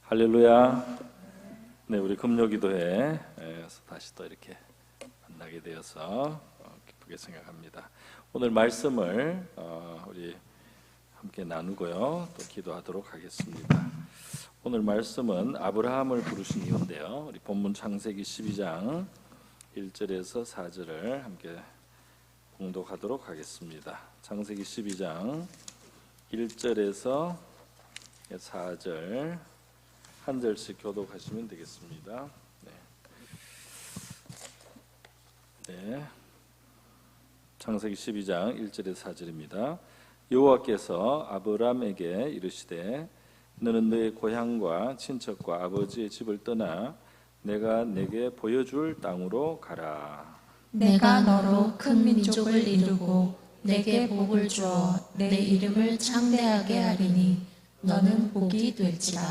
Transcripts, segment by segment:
할렐루야. 네, 우리 금요기도회에서 다시 또 이렇게 만나게 되어서 기쁘게 생각합니다. 오늘 말씀을 우리 함께 나누고요, 또 기도하도록 하겠습니다. 오늘 말씀은 아브라함을 부르신 이유인데요, 우리 본문 창세기 12장 1절에서 4절을 함께 봉독하도록 하겠습니다. 창세기 12장 1절에서 4절 한 절씩 교독하시면 되겠습니다. 네. 창세기 12장 1절에서 4절입니다. 여호와께서 아브람에게 이르시되 너는 너의 고향과 친척과 아버지의 집을 떠나 내가 내게 보여줄 땅으로 가라. 내가 너로 큰 민족을 이루고 내게 복을 주어 내 이름을 창대하게 하리니 너는 복이 될지라.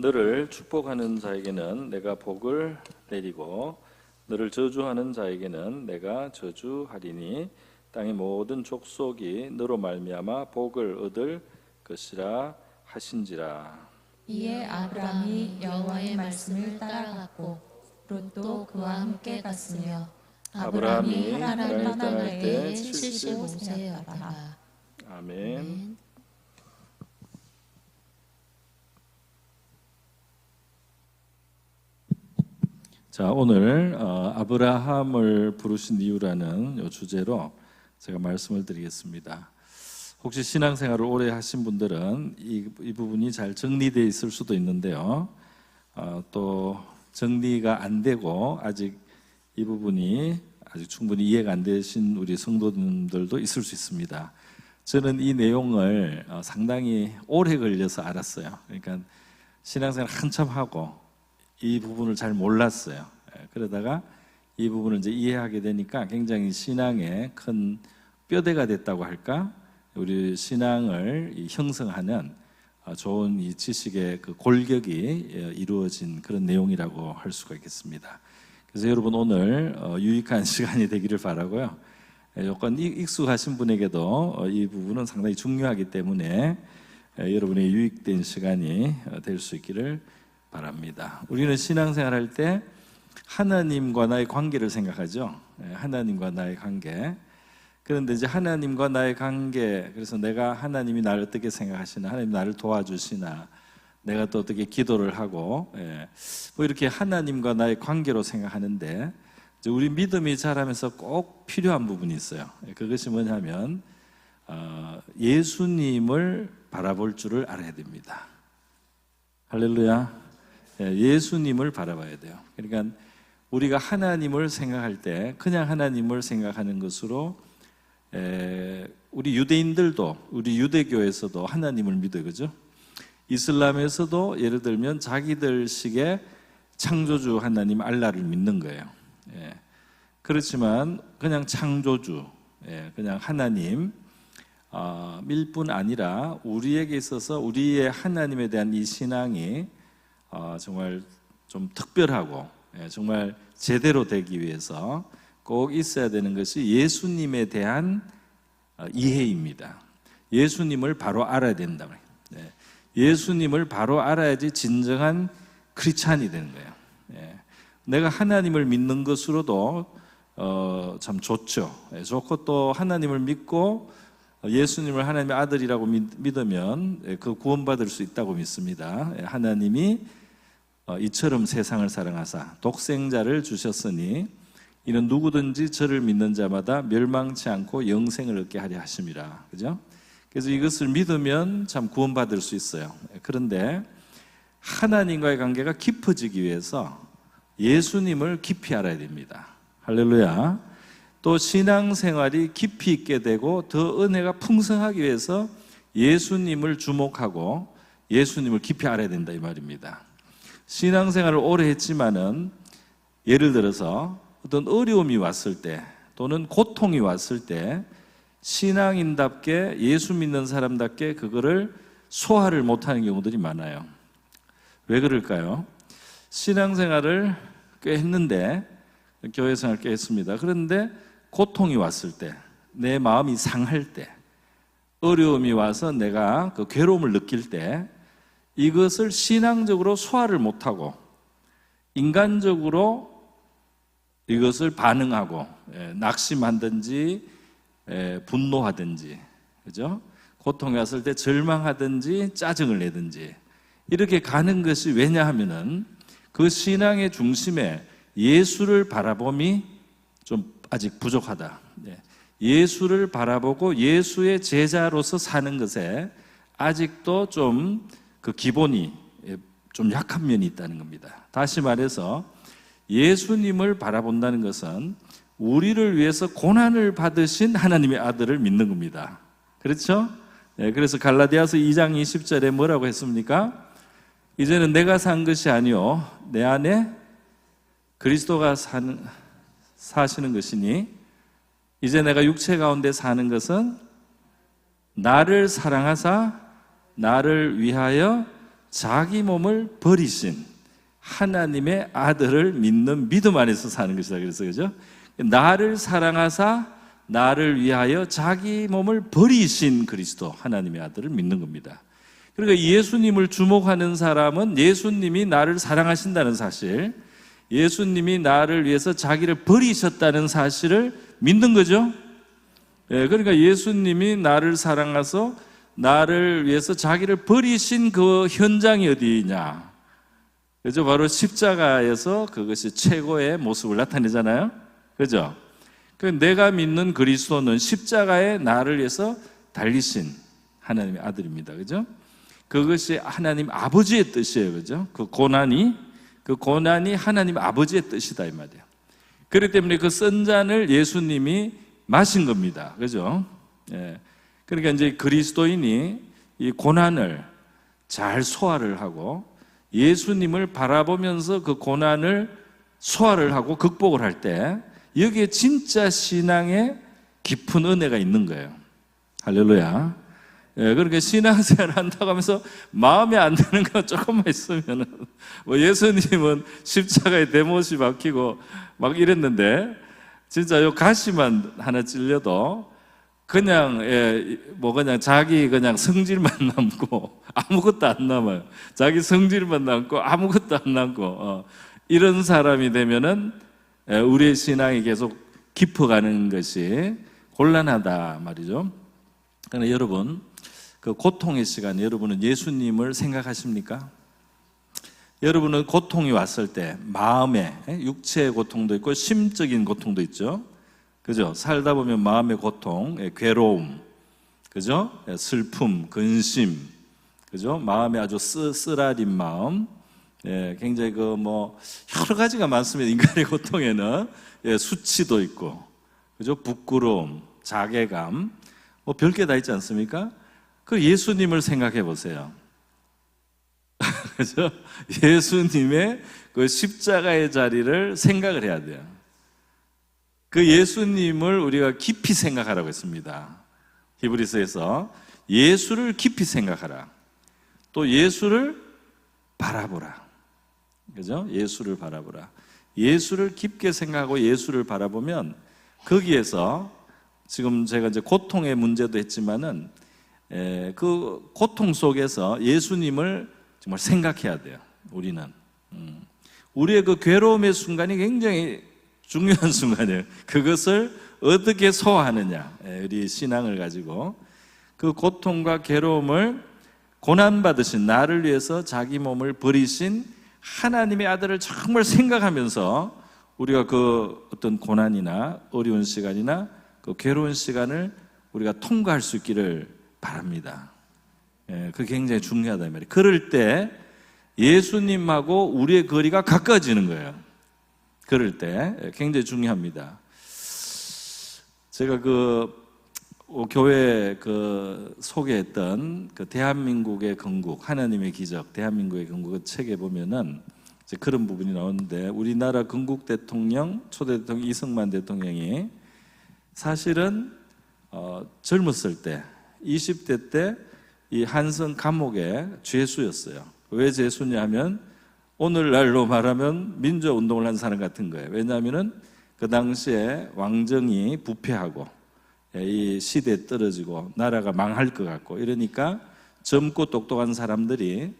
너를 축복하는 자에게는 내가 복을 내리고 너를 저주하는 자에게는 내가 저주하리니 땅의 모든 족속이 너로 말미암아 복을 얻을 것이라 하신지라. 이에 아브람이 여호와의 말씀을 따라갔고 롯도 그와 함께 갔으며 아브람이 하란을 떠날 때에 75세였더라. 아멘. 자, 오늘 아브라함을 부르신 이유라는 이 주제로 제가 말씀을 드리겠습니다. 혹시 신앙생활을 오래 하신 분들은 이 부분이 잘 정리되어 있을 수도 있는데요, 또 정리가 안 되고 아직 이 부분이 아직 충분히 이해가 안 되신 우리 성도님들도 있을 수 있습니다. 저는 이 내용을 상당히 오래 걸려서 알았어요. 그러니까 신앙생활 한참 하고 이 부분을 잘 몰랐어요. 그러다가 이 부분을 이제 이해하게 되니까 굉장히 신앙에 큰 뼈대가 됐다고 할까? 우리 신앙을 형성하는 좋은 이 지식의 그 골격이 이루어진 그런 내용이라고 할 수가 있겠습니다. 그래서 여러분 오늘 유익한 시간이 되기를 바라고요. 조금 익숙하신 분에게도 이 부분은 상당히 중요하기 때문에 여러분의 유익된 시간이 될 수 있기를 바랍니다. 우리는 신앙생활 할 때 하나님과 나의 관계를 생각하죠. 하나님과 나의 관계. 그런데 이제 하나님과 나의 관계, 그래서 내가 하나님이 나를 어떻게 생각하시나, 하나님 나를 도와주시나, 내가 또 어떻게 기도를 하고, 뭐 이렇게 하나님과 나의 관계로 생각하는데, 우리 믿음이 자라면서 꼭 필요한 부분이 있어요. 그것이 뭐냐면 예수님을 바라볼 줄을 알아야 됩니다. 할렐루야. 예수님을 바라봐야 돼요. 그러니까 우리가 하나님을 생각할 때 그냥 하나님을 생각하는 것으로, 우리 유대인들도, 우리 유대교에서도 하나님을 믿어요. 그죠? 이슬람에서도 예를 들면 자기들식의 창조주 하나님 알라를 믿는 거예요. 그렇지만 그냥 창조주, 그냥 하나님 밀 뿐 아니라 우리에게 있어서 우리의 하나님에 대한 이 신앙이 정말 좀 특별하고 정말 제대로 되기 위해서 꼭 있어야 되는 것이 예수님에 대한 이해입니다. 예수님을 바로 알아야 된다. 예수님을 바로 알아야지 진정한 크리스찬이 되는 거예요. 내가 하나님을 믿는 것으로도 참 좋죠. 좋고 또 하나님을 믿고 예수님을 하나님의 아들이라고 믿으면 그 구원받을 수 있다고 믿습니다. 하나님이 이처럼 세상을 사랑하사 독생자를 주셨으니 이는 누구든지 저를 믿는 자마다 멸망치 않고 영생을 얻게 하려 하심이라. 그죠? 그래서 이것을 믿으면 참 구원받을 수 있어요. 그런데 하나님과의 관계가 깊어지기 위해서 예수님을 깊이 알아야 됩니다. 할렐루야. 또 신앙생활이 깊이 있게 되고 더 은혜가 풍성하기 위해서 예수님을 주목하고 예수님을 깊이 알아야 된다 이 말입니다. 신앙생활을 오래 했지만은 예를 들어서 어떤 어려움이 왔을 때 또는 고통이 왔을 때 신앙인답게 예수 믿는 사람답게 그거를 소화를 못하는 경우들이 많아요. 왜 그럴까요? 신앙생활을 꽤 했는데, 교회생활 꽤 했습니다. 그런데 고통이 왔을 때, 내 마음이 상할 때, 어려움이 와서 내가 그 괴로움을 느낄 때 이것을 신앙적으로 소화를 못하고 인간적으로 이것을 반응하고 낙심하든지 분노하든지, 그죠? 고통이 왔을 때 절망하든지 짜증을 내든지 이렇게 가는 것이 왜냐하면은 그 신앙의 중심에 예수를 바라봄이 좀 아직 부족하다. 예수를 바라보고 예수의 제자로서 사는 것에 아직도 좀 그 기본이 좀 약한 면이 있다는 겁니다. 다시 말해서 예수님을 바라본다는 것은 우리를 위해서 고난을 받으신 하나님의 아들을 믿는 겁니다. 그렇죠? 그래서 갈라디아서 2장 20절에 뭐라고 했습니까? 이제는 내가 산 것이 아니요 내 안에 그리스도가 사시는 것이니 이제 내가 육체 가운데 사는 것은 나를 사랑하사 나를 위하여 자기 몸을 버리신 하나님의 아들을 믿는 믿음 안에서 사는 것이다. 그래서 그죠? 나를 사랑하사 나를 위하여 자기 몸을 버리신 그리스도 하나님의 아들을 믿는 겁니다. 그러니까 예수님을 주목하는 사람은 예수님이 나를 사랑하신다는 사실, 예수님이 나를 위해서 자기를 버리셨다는 사실을 믿는 거죠. 그러니까 예수님이 나를 사랑하서 나를 위해서 자기를 버리신 그 현장이 어디냐? 그죠? 바로 십자가에서 그것이 최고의 모습을 나타내잖아요. 그죠? 내가 믿는 그리스도는 십자가에 나를 위해서 달리신 하나님의 아들입니다. 그죠? 그것이 하나님 아버지의 뜻이에요. 그죠? 그 고난이 하나님 아버지의 뜻이다 이 말이에요. 그렇기 때문에 그 쓴 잔을 예수님이 마신 겁니다. 그죠? 그러니까 이제 그리스도인이 이 고난을 잘 소화를 하고 예수님을 바라보면서 그 고난을 소화를 하고 극복을 할 때 여기에 진짜 신앙의 깊은 은혜가 있는 거예요. 할렐루야. 그러니까 신앙생활을 한다고 하면서 마음에 안 드는 거 조금만 있으면은 뭐 예수님은 십자가에 대못이 박히고 막 이랬는데 진짜 요 가시만 하나 찔려도 그냥 그냥 자기 그냥 성질만 남고 아무것도 안 남아요. 자기 성질만 남고 아무것도 안 남고 이런 사람이 되면은 우리의 신앙이 계속 깊어가는 것이 곤란하다 말이죠. 그러나 여러분 그 고통의 시간 여러분은 예수님을 생각하십니까? 여러분은 고통이 왔을 때 마음에 육체의 고통도 있고 심적인 고통도 있죠. 그죠? 살다 보면 마음의 고통, 괴로움, 그죠? 슬픔, 근심, 그죠? 마음에 아주 쓰라린 마음, 굉장히 여러 가지가 많습니다. 인간의 고통에는 수치도 있고, 그죠? 부끄러움, 자괴감, 별게 다 있지 않습니까? 그 예수님을 생각해 보세요. 그죠? 예수님의 그 십자가의 자리를 생각을 해야 돼요. 그 예수님을 우리가 깊이 생각하라고 했습니다. 히브리서에서 예수를 깊이 생각하라. 또 예수를 바라보라. 그죠? 예수를 바라보라. 예수를 깊게 생각하고 예수를 바라보면 거기에서 지금 제가 이제 고통의 문제도 했지만은 그 고통 속에서 예수님을 정말 생각해야 돼요. 우리는 우리의 그 괴로움의 순간이 굉장히 중요한 순간이에요. 그것을 어떻게 소화하느냐. 우리 신앙을 가지고 그 고통과 괴로움을 고난받으신 나를 위해서 자기 몸을 버리신 하나님의 아들을 정말 생각하면서 우리가 그 어떤 고난이나 어려운 시간이나 그 괴로운 시간을 우리가 통과할 수 있기를 바랍니다. 그게 굉장히 중요하다 이 말이에요. 그럴 때 예수님하고 우리의 거리가 가까워지는 거예요. 그럴 때 굉장히 중요합니다. 제가 교회 소개했던 그 대한민국의 건국, 하나님의 기적, 대한민국의 건국 책에 보면은 이제 그런 부분이 나오는데 우리나라 건국 대통령, 초대 대통령 이승만 대통령이 사실은 젊었을 때 20대 때 이 한성 감옥의 죄수였어요. 왜 죄수냐 하면 오늘날로 말하면 민주운동을 한 사람 같은 거예요. 왜냐하면은 그 당시에 왕정이 부패하고 이 시대에 떨어지고 나라가 망할 것 같고 이러니까 젊고 똑똑한 사람들이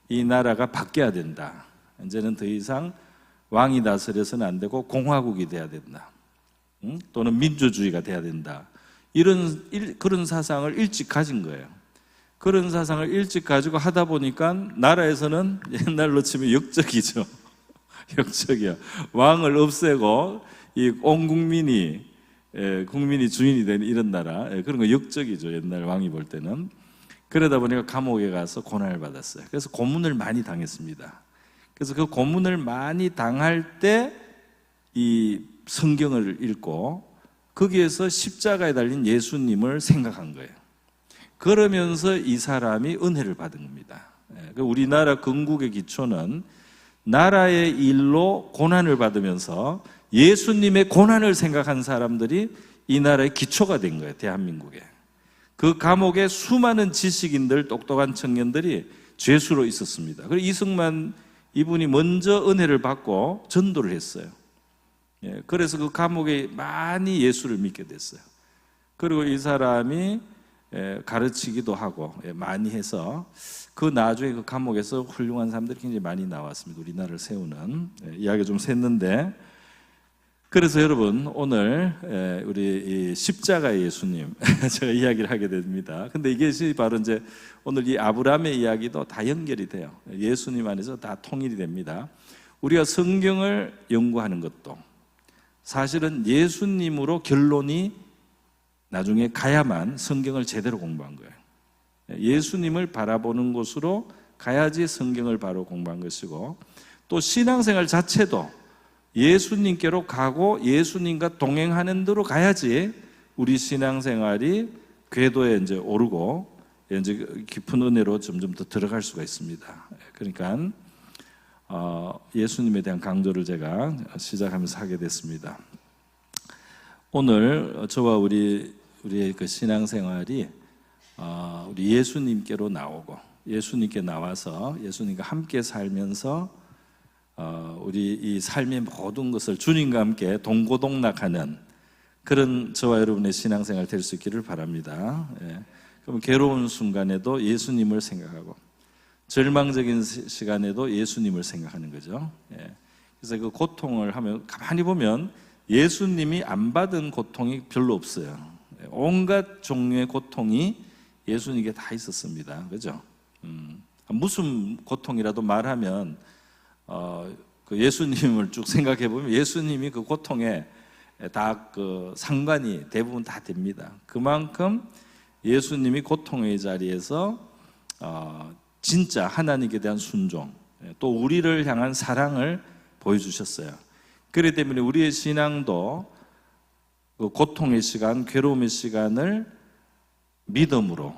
이 나라가 바뀌어야 된다. 이제는 더 이상 왕이 다스려서는 안 되고 공화국이 돼야 된다. 또는 민주주의가 돼야 된다. 그런 사상을 일찍 가진 거예요. 그런 사상을 일찍 가지고 하다 보니까 나라에서는 옛날로 치면 역적이죠. 역적이야. 왕을 없애고 온 국민이 주인이 되는 이런 나라, 그런 거 역적이죠. 옛날 왕이 볼 때는. 그러다 보니까 감옥에 가서 고난을 받았어요. 그래서 고문을 많이 당했습니다. 그래서 그 고문을 많이 당할 때 이 성경을 읽고 거기에서 십자가에 달린 예수님을 생각한 거예요. 그러면서 이 사람이 은혜를 받은 겁니다. 우리나라 건국의 기초는 나라의 일로 고난을 받으면서 예수님의 고난을 생각한 사람들이 이 나라의 기초가 된 거예요. 대한민국에. 그 감옥에 수많은 지식인들, 똑똑한 청년들이 죄수로 있었습니다. 그리고 이승만 이분이 먼저 은혜를 받고 전도를 했어요. 그래서 그 감옥에 많이 예수를 믿게 됐어요. 그리고 이 사람이 가르치기도 하고 많이 해서 그 나중에 그 감옥에서 훌륭한 사람들이 굉장히 많이 나왔습니다. 우리나라를 세우는 이야기 좀 샜는데, 그래서 여러분 오늘 우리 이 십자가의 예수님 제가 이야기를 하게 됩니다. 근데 이게 바로 이제 오늘 이 아브라함의 이야기도 다 연결이 돼요. 예수님 안에서 다 통일이 됩니다. 우리가 성경을 연구하는 것도 사실은 예수님으로 결론이 나중에 가야만 성경을 제대로 공부한 거예요. 예수님을 바라보는 곳으로 가야지 성경을 바로 공부한 것이고, 또 신앙생활 자체도 예수님께로 가고 예수님과 동행하는 대로 가야지 우리 신앙생활이 궤도에 이제 오르고 이제 깊은 은혜로 점점 더 들어갈 수가 있습니다. 그러니까 예수님에 대한 강조를 제가 시작하면서 하게 됐습니다. 오늘 저와 우리의 그 신앙생활이 우리 예수님께로 나오고 예수님께 나와서 예수님과 함께 살면서 우리 이 삶의 모든 것을 주님과 함께 동고동락하는 그런 저와 여러분의 신앙생활 될 수 있기를 바랍니다. 그럼 괴로운 순간에도 예수님을 생각하고 절망적인 시간에도 예수님을 생각하는 거죠. 그래서 그 고통을 하면 가만히 보면 예수님이 안 받은 고통이 별로 없어요. 온갖 종류의 고통이 예수님께 다 있었습니다. 그죠? 무슨 고통이라도 말하면 그 예수님을 쭉 생각해 보면 예수님이 그 고통에 다 그 상관이 대부분 다 됩니다. 그만큼 예수님이 고통의 자리에서 진짜 하나님께 대한 순종, 또 우리를 향한 사랑을 보여주셨어요. 그렇기 때문에 우리의 신앙도 그 고통의 시간, 괴로움의 시간을 믿음으로,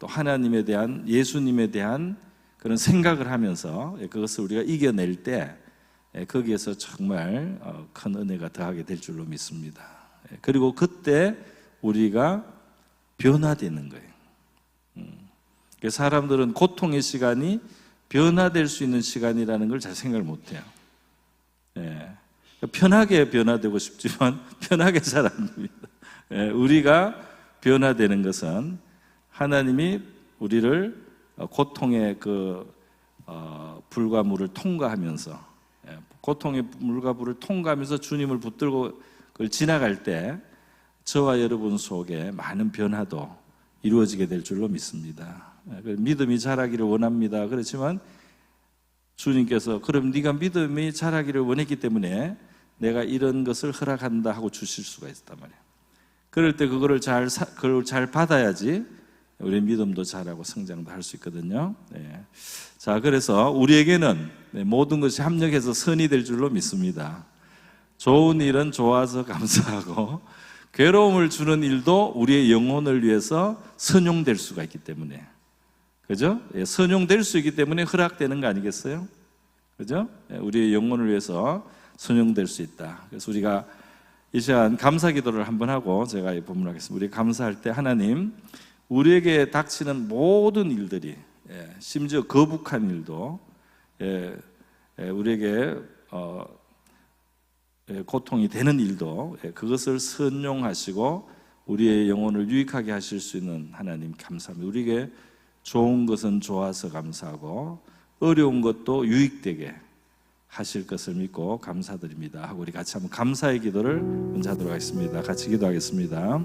또 하나님에 대한, 예수님에 대한 그런 생각을 하면서 그것을 우리가 이겨낼 때 거기에서 정말 큰 은혜가 더하게 될 줄로 믿습니다. 그리고 그때 우리가 변화되는 거예요. 사람들은 고통의 시간이 변화될 수 있는 시간이라는 걸 잘 생각을 못해요. 편하게 변화되고 싶지만 편하게 잘 안 됩니다. 우리가 변화되는 것은 하나님이 우리를 고통의 그 불과 물을 통과하면서, 고통의 물과 불을 통과하면서 주님을 붙들고 그걸 지나갈 때 저와 여러분 속에 많은 변화도 이루어지게 될 줄로 믿습니다. 믿음이 자라기를 원합니다. 그렇지만 주님께서 그럼 네가 믿음이 자라기를 원했기 때문에 내가 이런 것을 허락한다 하고 주실 수가 있단 말이에요. 그럴 때 그걸 잘 받아야지 우리 믿음도 자라고 성장도 할 수 있거든요. 자, 그래서 우리에게는 모든 것이 합력해서 선이 될 줄로 믿습니다. 좋은 일은 좋아서 감사하고 괴로움을 주는 일도 우리의 영혼을 위해서 선용될 수가 있기 때문에, 그죠? 선용될 수 있기 때문에 허락되는 거 아니겠어요? 그죠? 우리의 영혼을 위해서 선용될 수 있다. 그래서 우리가 이 시간 감사 기도를 한번 하고 제가 본문하겠습니다. 우리 감사할 때 하나님, 우리에게 닥치는 모든 일들이, 심지어 거북한 일도 우리에게 고통이 되는 일도 그것을 선용하시고 우리의 영혼을 유익하게 하실 수 있는 하나님 감사합니다. 우리에게 좋은 것은 좋아서 감사하고 어려운 것도 유익되게 하실 것을 믿고 감사드립니다 하고 우리 같이 한번 감사의 기도를 먼저 하도록 하겠습니다. 같이 기도하겠습니다.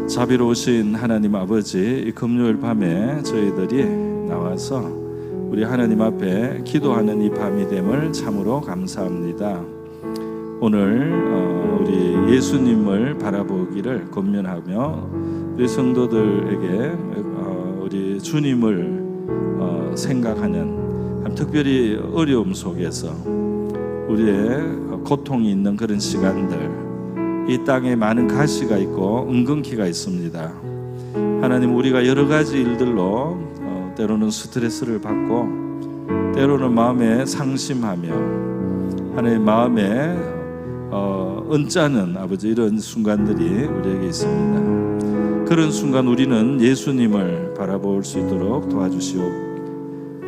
자비로우신 하나님 아버지, 이 금요일 밤에 저희들이 나와서 우리 하나님 앞에 기도하는 이 밤이 됨을 참으로 감사합니다. 오늘 우리 예수님을 바라보기를 권면하며 우리 성도들에게 우리 주님을 생각하는 특별히 어려움 속에서 우리의 고통이 있는 그런 시간들, 이 땅에 많은 가시가 있고 은근키가 있습니다. 하나님, 우리가 여러 가지 일들로 때로는 스트레스를 받고 때로는 마음에 상심하며 하나님 마음에 언짢은 아버지 이런 순간들이 우리에게 있습니다. 그런 순간 우리는 예수님을 바라볼 수 있도록 도와주시오.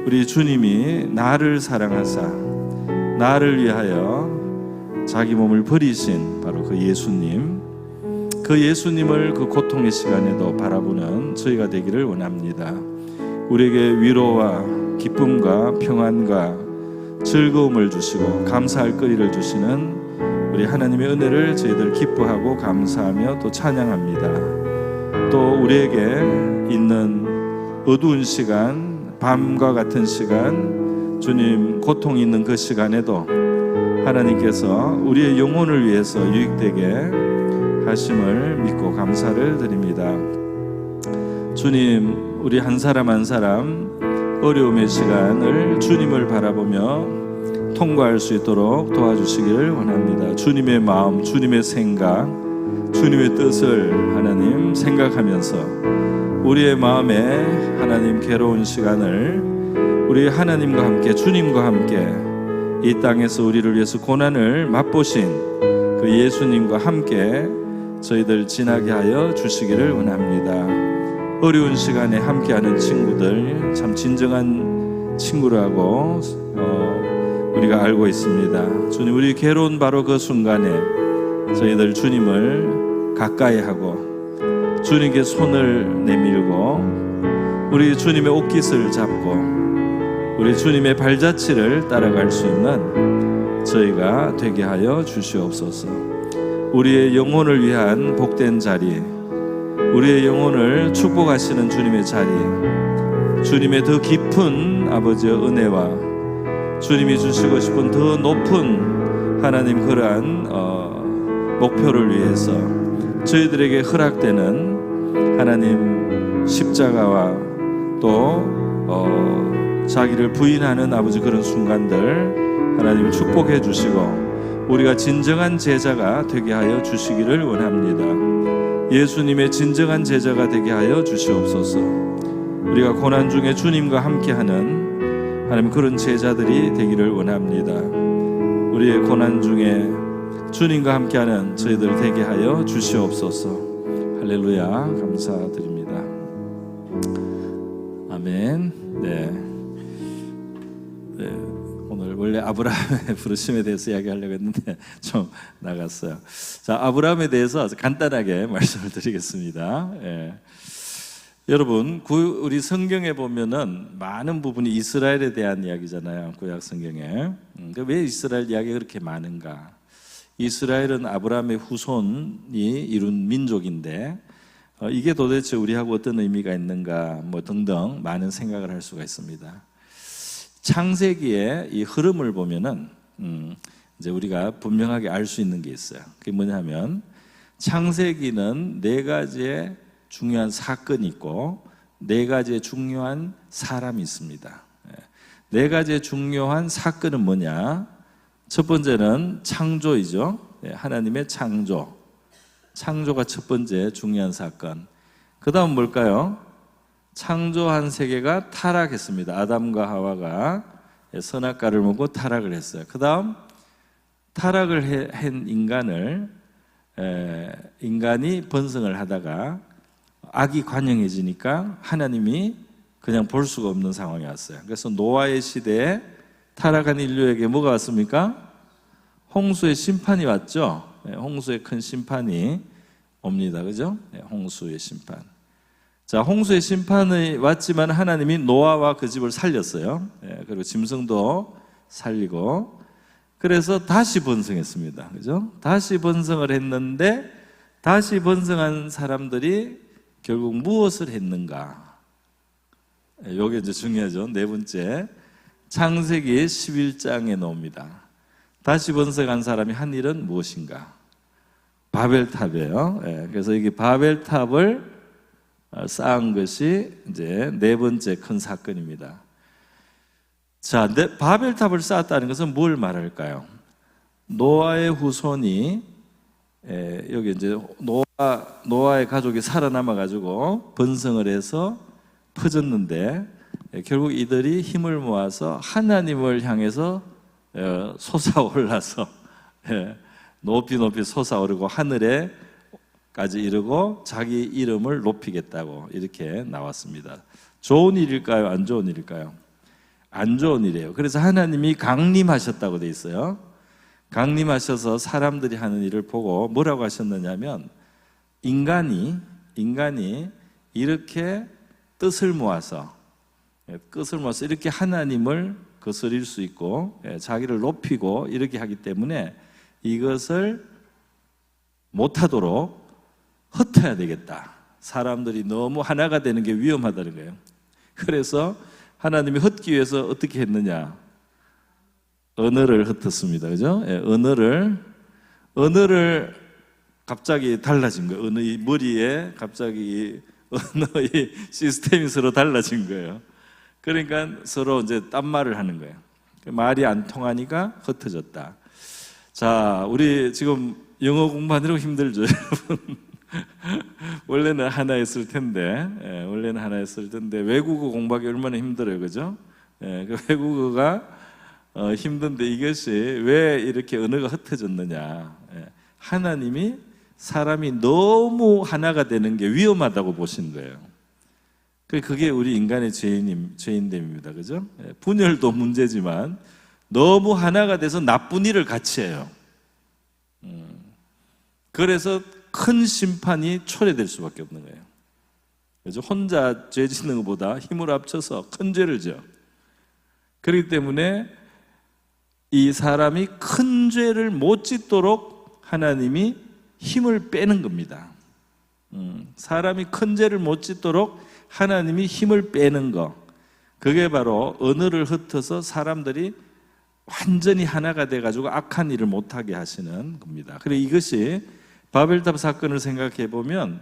우리 주님이 나를 사랑하사 나를 위하여 자기 몸을 버리신 바로 그 예수님, 그 예수님을 그 고통의 시간에도 바라보는 저희가 되기를 원합니다. 우리에게 위로와 기쁨과 평안과 즐거움을 주시고 감사할 거리를 주시는 우리 하나님의 은혜를 저희들 기뻐하고 감사하며 또 찬양합니다. 또 우리에게 있는 어두운 시간, 밤과 같은 시간, 주님 고통이 있는 그 시간에도 하나님께서 우리의 영혼을 위해서 유익되게 하심을 믿고 감사를 드립니다. 주님, 우리 한 사람 한 사람 어려움의 시간을 주님을 바라보며 통과할 수 있도록 도와주시기를 원합니다. 주님의 마음, 주님의 생각, 주님의 뜻을 하나님 생각하면서 우리의 마음에 하나님 괴로운 시간을 우리 하나님과 함께, 주님과 함께 이 땅에서 우리를 위해서 고난을 맛보신 그 예수님과 함께 저희들 지나게 하여 주시기를 원합니다. 어려운 시간에 함께하는 친구들 참 진정한 친구라고 우리가 알고 있습니다. 주님, 우리 괴로운 바로 그 순간에 저희들 주님을 가까이 하고 주님께 손을 내밀고 우리 주님의 옷깃을 잡고 우리 주님의 발자취를 따라갈 수 있는 저희가 되게 하여 주시옵소서. 우리의 영혼을 위한 복된 자리, 우리의 영혼을 축복하시는 주님의 자리, 주님의 더 깊은 아버지의 은혜와 주님이 주시고 싶은 더 높은 하나님 그러한 목표를 위해서 저희들에게 허락되는 하나님 십자가와 또 자기를 부인하는 아버지 그런 순간들 하나님을 축복해 주시고 우리가 진정한 제자가 되게 하여 주시기를 원합니다. 예수님의 진정한 제자가 되게 하여 주시옵소서. 우리가 고난 중에 주님과 함께하는 하나님 그런 제자들이 되기를 원합니다. 우리의 고난 중에 주님과 함께하는 저희들 되게 하여 주시옵소서. 할렐루야, 감사드립니다. 아멘. 오늘 원래 아브라함의 부르심에 대해서 이야기하려고 했는데 좀 나갔어요. 자, 아브라함에 대해서 간단하게 말씀을 드리겠습니다. 여러분, 우리 성경에 보면은 많은 부분이 이스라엘에 대한 이야기잖아요. 구약 성경에. 왜 이스라엘 이야기가 그렇게 많은가? 이스라엘은 아브라함의 후손이 이룬 민족인데 이게 도대체 우리하고 어떤 의미가 있는가 뭐 등등 많은 생각을 할 수가 있습니다. 창세기의 이 흐름을 보면은 이제 우리가 분명하게 알 수 있는 게 있어요. 그게 뭐냐면 창세기는 네 가지의 중요한 사건이 있고 네 가지의 중요한 사람이 있습니다. 네 가지의 중요한 사건은 뭐냐? 첫 번째는 창조이죠. 하나님의 창조. 창조가 첫 번째 중요한 사건. 그 다음 뭘까요? 창조한 세계가 타락했습니다. 아담과 하와가 선악과를 먹고 타락을 했어요. 그 다음 타락을 한 인간이 번성을 하다가 악이 관영해지니까 하나님이 그냥 볼 수가 없는 상황이 왔어요. 그래서 노아의 시대에 타락한 인류에게 뭐가 왔습니까? 홍수의 심판이 왔죠. 홍수의 큰 심판이 옵니다. 그죠? 홍수의 심판. 자, 홍수의 심판이 왔지만 하나님이 노아와 그 집을 살렸어요. 그리고 짐승도 살리고, 그래서 다시 번성했습니다. 그죠? 다시 번성을 했는데, 다시 번성한 사람들이 결국 무엇을 했는가? 이게 이제 중요하죠. 네 번째, 창세기 11장에 나옵니다. 다시 번성한 사람이 한 일은 무엇인가? 바벨탑이에요. 그래서 이게 바벨탑을 쌓은 것이 이제 네 번째 큰 사건입니다. 자, 바벨탑을 쌓았다는 것은 뭘 말할까요? 노아의 후손이 여기 이제 노아의 가족이 살아남아 가지고 번성을 해서 퍼졌는데, 결국 이들이 힘을 모아서 하나님을 향해서 솟아올라서 높이 높이 솟아오르고 하늘에까지 이르고 자기 이름을 높이겠다고 이렇게 나왔습니다. 좋은 일일까요? 안 좋은 일일까요? 안 좋은 일이에요. 그래서 하나님이 강림하셨다고 돼 있어요. 강림하셔서 사람들이 하는 일을 보고 뭐라고 하셨느냐면, 인간이 이렇게 뜻을 모아서 이렇게 하나님을 거스릴 수 있고 자기를 높이고 이렇게 하기 때문에 이것을 못하도록 흩어야 되겠다. 사람들이 너무 하나가 되는 게 위험하다는 거예요. 그래서 하나님이 흩기 위해서 어떻게 했느냐? 언어를 흩었습니다. 그죠? 언어를 갑자기 달라진 거예요. 언어의 머리에 갑자기 언어의 시스템이 서로 달라진 거예요. 그러니까 서로 이제 딴 말을 하는 거예요. 말이 안 통하니까 흩어졌다. 자, 우리 지금 영어 공부하느라고 힘들죠, 여러분? 원래는 하나였을 텐데, 외국어 공부하기 얼마나 힘들어요, 그죠? 그 외국어가 힘든데 이것이 왜 이렇게 언어가 흩어졌느냐? 하나님이 사람이 너무 하나가 되는 게 위험하다고 보신 거예요. 그게 우리 인간의 죄인됨입니다, 그죠? 분열도 문제지만 너무 하나가 돼서 나쁜 일을 같이 해요. 그래서 큰 심판이 초래될 수밖에 없는 거예요. 그래서 혼자 죄 짓는 것보다 힘을 합쳐서 큰 죄를 지어. 그렇기 때문에 이 사람이 큰 죄를 못 짓도록 하나님이 힘을 빼는 겁니다. 사람이 큰 죄를 못 짓도록 하나님이 힘을 빼는 거, 그게 바로 언어를 흩어서 사람들이 완전히 하나가 돼가지고 악한 일을 못하게 하시는 겁니다. 그리고 이것이 바벨탑 사건을 생각해 보면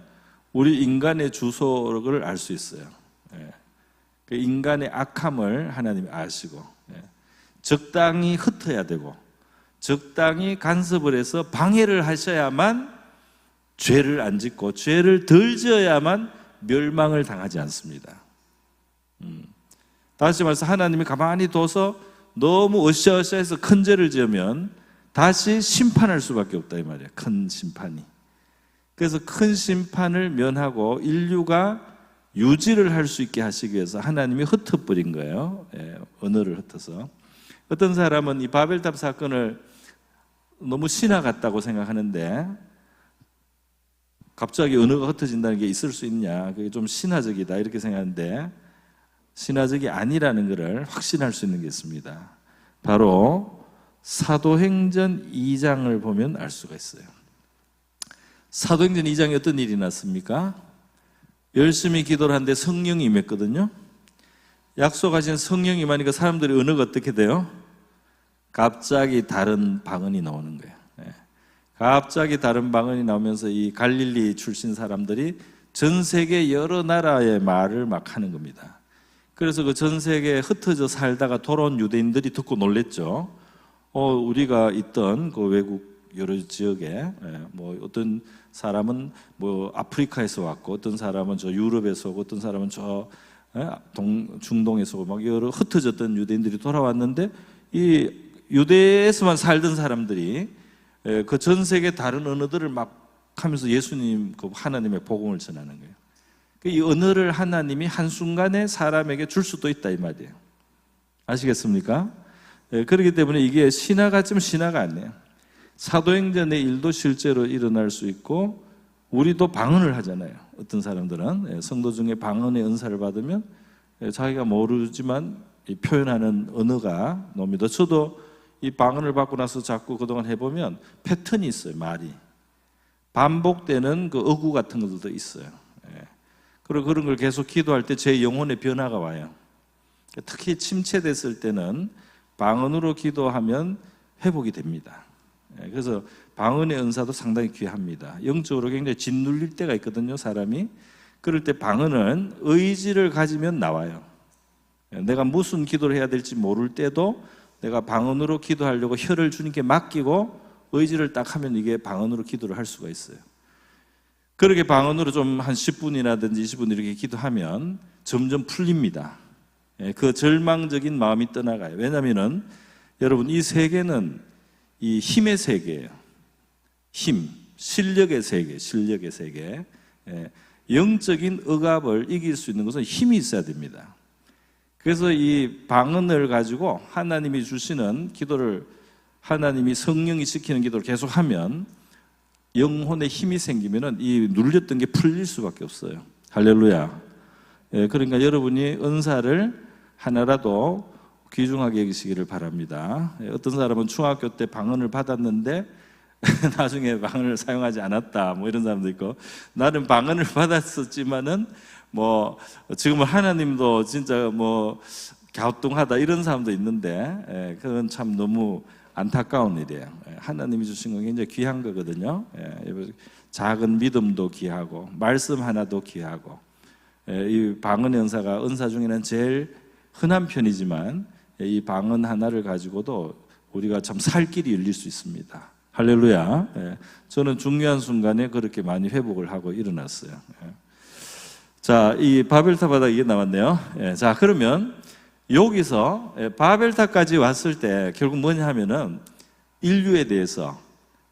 우리 인간의 주소를 알 수 있어요. 그 인간의 악함을 하나님이 아시고, 적당히 흩어야 되고 적당히 간섭을 해서 방해를 하셔야만 죄를 안 짓고 죄를 덜 지어야만 멸망을 당하지 않습니다. 다시 말해서 하나님이 가만히 둬서 너무 으쌰으쌰해서 큰 죄를 지으면 다시 심판할 수밖에 없다 이 말이에요. 큰 심판이. 그래서 큰 심판을 면하고 인류가 유지를 할 수 있게 하시기 위해서 하나님이 흩어버린 거예요. 언어를 흩어서. 어떤 사람은 이 바벨탑 사건을 너무 신화 같다고 생각하는데, 갑자기 언어가 흩어진다는 게 있을 수 있냐, 그게 좀 신화적이다 이렇게 생각하는데, 신화적이 아니라는 것을 확신할 수 있는 게 있습니다. 바로 사도행전 2장을 보면 알 수가 있어요. 사도행전 2장에 어떤 일이 났습니까? 열심히 기도를 하는데 성령이 임했거든요. 약속하신 성령이 임하니까 사람들의 언어가 어떻게 돼요? 갑자기 다른 방언이 나오는 거예요. 갑자기 다른 방언이 나오면서 이 갈릴리 출신 사람들이 전 세계 여러 나라의 말을 막 하는 겁니다. 그래서 그 전 세계에 흩어져 살다가 돌아온 유대인들이 듣고 놀랬죠. 우리가 있던 그 외국 여러 지역에 뭐 어떤 사람은 뭐 아프리카에서 왔고, 어떤 사람은 저 유럽에서 오고, 어떤 사람은 저 중동에서 오고, 막 여러 흩어졌던 유대인들이 돌아왔는데, 이 유대에서만 살던 사람들이 그 전 세계 다른 언어들을 막 하면서 예수님, 그 하나님의 복음을 전하는 거예요. 이 언어를 하나님이 한순간에 사람에게 줄 수도 있다 이 말이에요. 아시겠습니까? 그렇기 때문에 이게 신화 같지만 신화가 아니에요. 사도행전의 일도 실제로 일어날 수 있고 우리도 방언을 하잖아요. 어떤 사람들은 성도 중에 방언의 은사를 받으면 자기가 모르지만 표현하는 언어가 놉니다. 저도 이 방언을 받고 나서 자꾸 그동안 해보면 패턴이 있어요. 말이 반복되는 그 어구 같은 것들도 있어요. 그리고 그런 걸 계속 기도할 때 제 영혼의 변화가 와요. 특히 침체됐을 때는 방언으로 기도하면 회복이 됩니다. 그래서 방언의 은사도 상당히 귀합니다. 영적으로 굉장히 짓눌릴 때가 있거든요, 사람이. 그럴 때 방언은 의지를 가지면 나와요. 내가 무슨 기도를 해야 될지 모를 때도 내가 방언으로 기도하려고 혀를 주님께 맡기고 의지를 딱 하면 이게 방언으로 기도를 할 수가 있어요. 그렇게 방언으로 좀 한 10분이라든지 20분 이렇게 기도하면 점점 풀립니다. 그 절망적인 마음이 떠나가요. 왜냐하면 여러분, 이 세계는 이 힘의 세계예요. 힘, 실력의 세계, 실력의 세계. 영적인 억압을 이길 수 있는 것은 힘이 있어야 됩니다. 그래서 이 방언을 가지고 하나님이 주시는 기도를, 하나님이 성령이 시키는 기도를 계속하면 영혼의 힘이 생기면은 이 눌렸던 게 풀릴 수밖에 없어요. 할렐루야. 그러니까 여러분이 은사를 하나라도 귀중하게 여기시기를 바랍니다. 어떤 사람은 중학교 때 방언을 받았는데 나중에 방언을 사용하지 않았다, 뭐 이런 사람도 있고, 나는 방언을 받았었지만은 뭐 지금은 하나님도 진짜 뭐 갸우뚱하다, 이런 사람도 있는데, 그건 참 너무 안타까운 일이에요. 하나님이 주신 건 굉장히 귀한 거거든요. 작은 믿음도 귀하고 말씀 하나도 귀하고, 이 방언의 은사가 은사 중에는 제일 흔한 편이지만 이 방언 하나를 가지고도 우리가 참 살 길이 열릴 수 있습니다. 할렐루야. 저는 중요한 순간에 그렇게 많이 회복을 하고 일어났어요. 자, 이 바벨탑 바다 이게 나왔네요. 자, 그러면 여기서 바벨탑까지 왔을 때 결국 뭐냐 하면은 인류에 대해서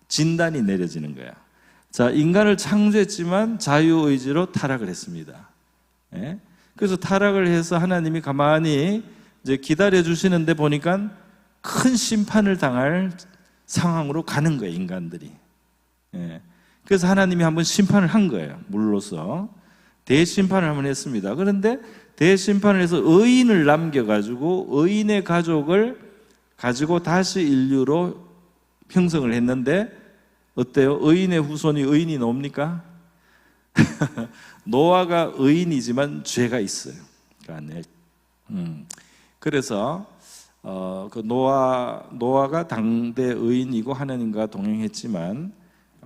진단이 내려지는 거야. 자, 인간을 창조했지만 자유의지로 타락을 했습니다. 그래서 타락을 해서 하나님이 가만히 이제 기다려 주시는데 보니까 큰 심판을 당할 상황으로 가는 거예요, 인간들이. 그래서 하나님이 한번 심판을 한 거예요, 물로서. 대심판을 한번 했습니다. 그런데 대심판을 해서 의인을 남겨가지고 의인의 가족을 가지고 다시 인류로 형성을 했는데 어때요? 의인의 후손이 의인이 나옵니까? 노아가 의인이지만 죄가 있어요. 그래서 그 노아가 당대 의인이고 하나님과 동행했지만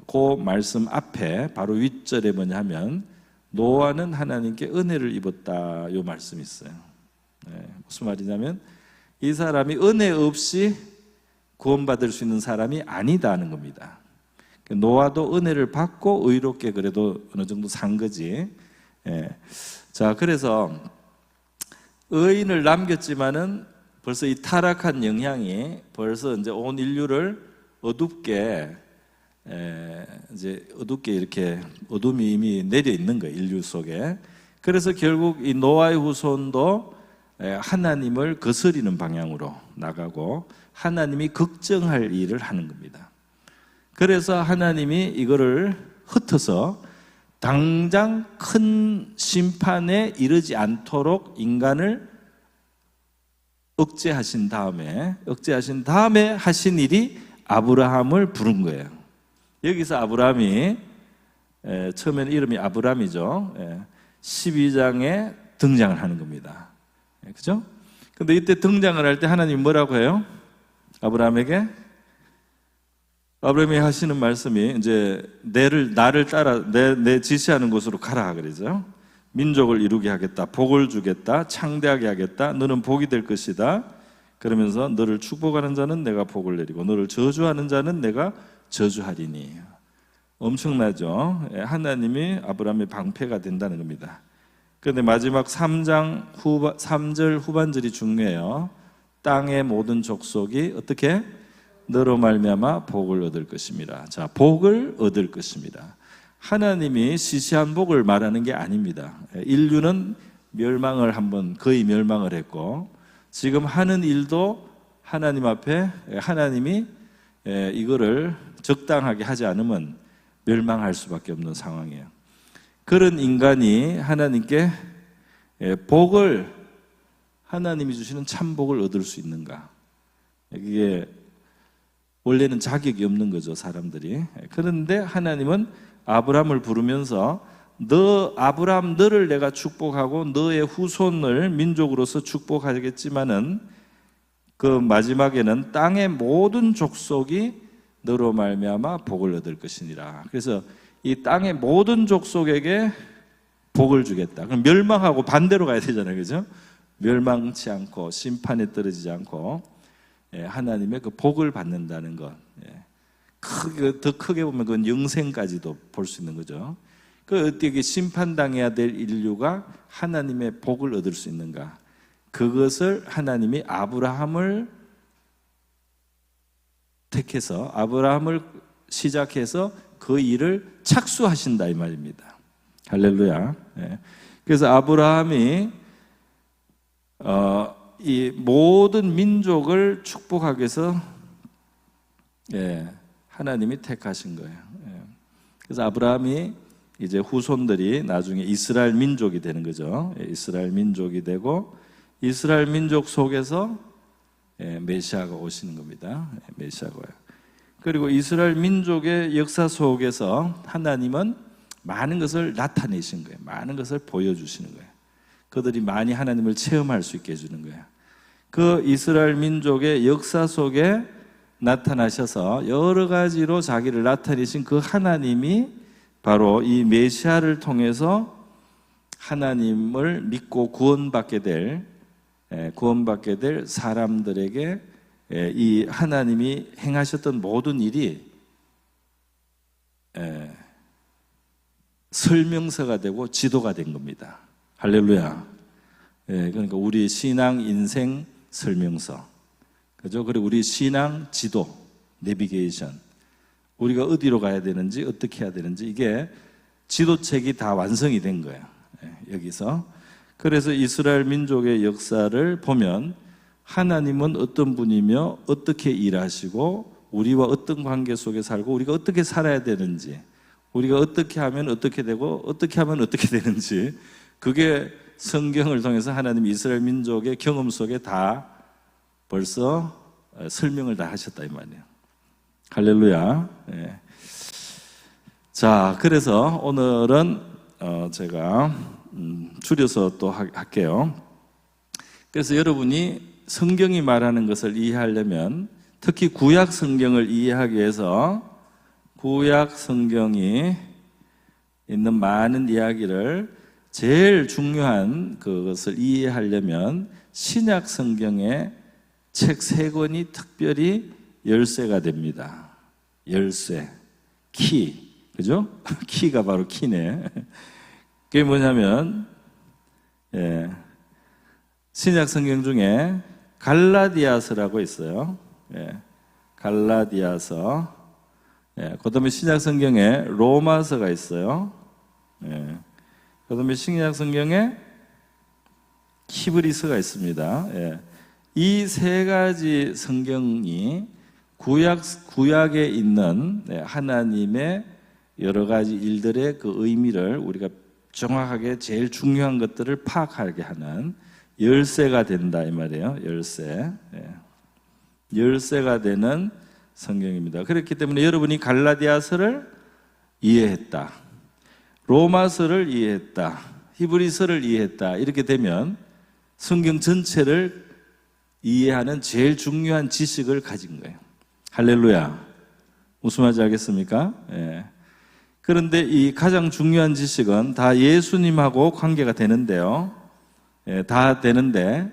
그 말씀 앞에 바로 윗절에 뭐냐 하면 노아는 하나님께 은혜를 입었다, 요 말씀이 있어요. 무슨 말이냐면 이 사람이 은혜 없이 구원받을 수 있는 사람이 아니다는 겁니다. 노아도 은혜를 받고 의롭게 그래도 어느 정도 산 거지. 자, 그래서 의인을 남겼지만은 벌써 이 타락한 영향이 벌써 이제 온 인류를 어둡게 이렇게 어둠이 이미 내려 있는 거예요, 인류 속에. 그래서 결국 이 노아의 후손도 하나님을 거스리는 방향으로 나가고 하나님이 걱정할 일을 하는 겁니다. 그래서 하나님이 이거를 흩어서 당장 큰 심판에 이르지 않도록 인간을 억제하신 다음에 하신 일이 아브라함을 부른 거예요. 여기서 아브라함이 처음에는 이름이 아브람이죠. 12장에 등장을 하는 겁니다. 그죠? 근데 이때 등장을 할 때 하나님 뭐라고 해요? 아브라함에게 하시는 말씀이 이제 나를 따라 내 지시하는 곳으로 가라 그러죠. 민족을 이루게 하겠다, 복을 주겠다, 창대하게 하겠다, 너는 복이 될 것이다. 그러면서 너를 축복하는 자는 내가 복을 내리고 너를 저주하는 자는 내가 저주하리니. 엄청나죠? 하나님이 아브라함의 방패가 된다는 겁니다. 그런데 마지막 3절 후반절이 중요해요. 땅의 모든 족속이 어떻게? 너로 말미암아 복을 얻을 것입니다. 자, 복을 얻을 것입니다. 하나님이 시시한 복을 말하는 게 아닙니다. 인류는 거의 멸망을 했고 지금 하는 일도 하나님 앞에 하나님이 이거를 적당하게 하지 않으면 멸망할 수밖에 없는 상황이에요. 그런 인간이 하나님께 복을, 하나님이 주시는 참복을 얻을 수 있는가? 이게 원래는 자격이 없는 거죠, 사람들이. 그런데 하나님은 아브라함을 부르면서 너 아브라함, 너를 내가 축복하고 너의 후손을 민족으로서 축복하겠지만은 그 마지막에는 땅의 모든 족속이 너로 말미암아 복을 얻을 것이니라. 그래서 이 땅의 모든 족속에게 복을 주겠다. 그럼 멸망하고 반대로 가야 되잖아요, 그죠? 멸망치 않고 심판에 떨어지지 않고 하나님의 그 복을 받는다는 것. 더 크게 보면 그건 영생까지도 볼 수 있는 거죠. 그 어떻게 심판당해야 될 인류가 하나님의 복을 얻을 수 있는가? 그것을 하나님이 아브라함을 택해서 아브라함을 시작해서 그 일을 착수하신다 이 말입니다. 할렐루야. 그래서 아브라함이 이 모든 민족을 축복하기 위해서 하나님이 택하신 거예요. 그래서 아브라함이 이제 후손들이 나중에 이스라엘 민족이 되는 거죠. 이스라엘 민족이 되고 이스라엘 민족 속에서 메시아가 오시는 겁니다. 메시아가 와요. 그리고 이스라엘 민족의 역사 속에서 하나님은 많은 것을 나타내신 거예요. 많은 것을 보여주시는 거예요. 그들이 많이 하나님을 체험할 수 있게 해주는 거예요. 그 이스라엘 민족의 역사 속에 나타나셔서 여러 가지로 자기를 나타내신 그 하나님이 바로 이 메시아를 통해서 하나님을 믿고 구원받게 될 사람들에게 이 하나님이 행하셨던 모든 일이 설명서가 되고 지도가 된 겁니다. 할렐루야. 그러니까 우리 신앙 인생 설명서, 그죠? 그리고 우리 신앙 지도, 내비게이션. 우리가 어디로 가야 되는지, 어떻게 해야 되는지, 이게 지도책이 다 완성이 된 거예요. 여기서. 그래서 이스라엘 민족의 역사를 보면 하나님은 어떤 분이며 어떻게 일하시고 우리와 어떤 관계 속에 살고 우리가 어떻게 살아야 되는지, 우리가 어떻게 하면 어떻게 되고 어떻게 하면 어떻게 되는지, 그게 성경을 통해서 하나님 이스라엘 민족의 경험 속에 다 벌써 설명을 다 하셨다 이 말이에요. 할렐루야. 자, 그래서 오늘은 제가 줄여서 또 할게요. 그래서 여러분이 성경이 말하는 것을 이해하려면, 특히 구약 성경을 이해하기 위해서 구약 성경이 있는 많은 이야기를, 제일 중요한 그것을 이해하려면 신약 성경의 책 3권이 특별히 열쇠가 됩니다. 열쇠, 키, 그죠? 키가 바로 키네. 그게 뭐냐면 신약 성경 중에 갈라디아서라고 있어요. 갈라디아서. 그 다음에 신약 성경에 로마서가 있어요. 그 다음에 신약 성경에 히브리서가 있습니다. 이 3가지 성경이 구약에 있는 하나님의 여러 가지 일들의 그 의미를 우리가 정확하게 제일 중요한 것들을 파악하게 하는 열쇠가 된다 이 말이에요. 열쇠. 열쇠가 되는 성경입니다. 그렇기 때문에 여러분이 갈라디아서를 이해했다, 로마서를 이해했다, 히브리서를 이해했다, 이렇게 되면 성경 전체를 이해하는 제일 중요한 지식을 가진 거예요. 할렐루야. 무슨 말인지 알겠습니까? 그런데 이 가장 중요한 지식은 다 예수님하고 관계가 되는데요. 다 되는데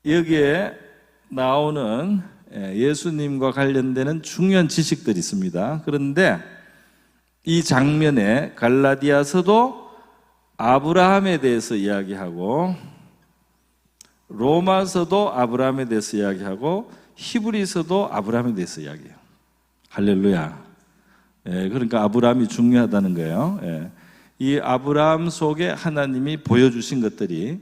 여기에 나오는 예수님과 관련되는 중요한 지식들이 있습니다. 그런데 이 장면에 갈라디아서도 아브라함에 대해서 이야기하고 로마서도 아브라함에 대해서 이야기하고 히브리서도 아브라함에 대해서 이야기해요. 할렐루야. 그러니까 아브라함이 중요하다는 거예요. 이 아브라함 속에 하나님이 보여주신 것들이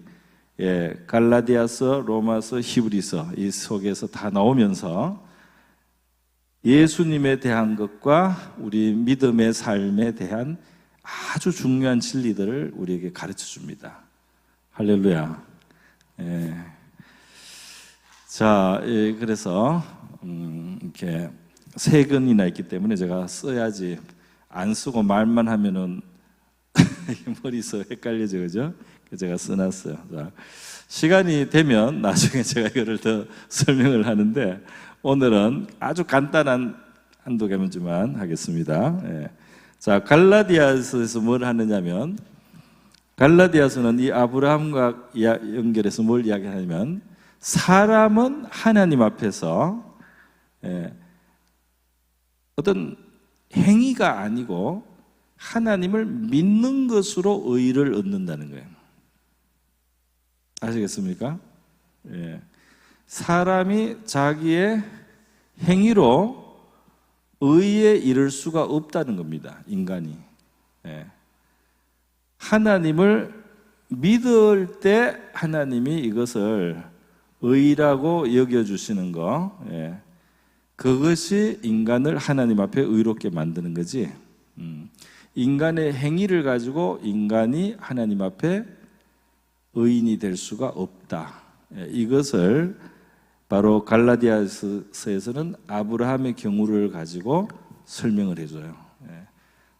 갈라디아서, 로마서, 히브리서 이 속에서 다 나오면서 예수님에 대한 것과 우리 믿음의 삶에 대한 아주 중요한 진리들을 우리에게 가르쳐 줍니다. 할렐루야. 예. 자, 그래서 이렇게 세 권이나 있기 때문에 제가 써야지, 안 쓰고 말만 하면은 머리서 헷갈려져, 그죠? 제가 써놨어요. 자, 시간이 되면 나중에 제가 이거를 더 설명을 하는데, 오늘은 아주 간단한 한두 개문만 하겠습니다. 예. 자, 갈라디아서에서 뭘 하느냐면, 갈라디아서는 이 아브라함과 연결해서 뭘 이야기하냐면, 사람은 하나님 앞에서 어떤 행위가 아니고 하나님을 믿는 것으로 의를 얻는다는 거예요. 아시겠습니까? 예. 사람이 자기의 행위로 의에 이를 수가 없다는 겁니다. 인간이. 예. 하나님을 믿을 때 하나님이 이것을 의라고 여겨주시는 거, 예. 그것이 인간을 하나님 앞에 의롭게 만드는 거지. 인간의 행위를 가지고 인간이 하나님 앞에 의인이 될 수가 없다. 예. 이것을 바로 갈라디아서에서는 아브라함의 경우를 가지고 설명을 해줘요. 예.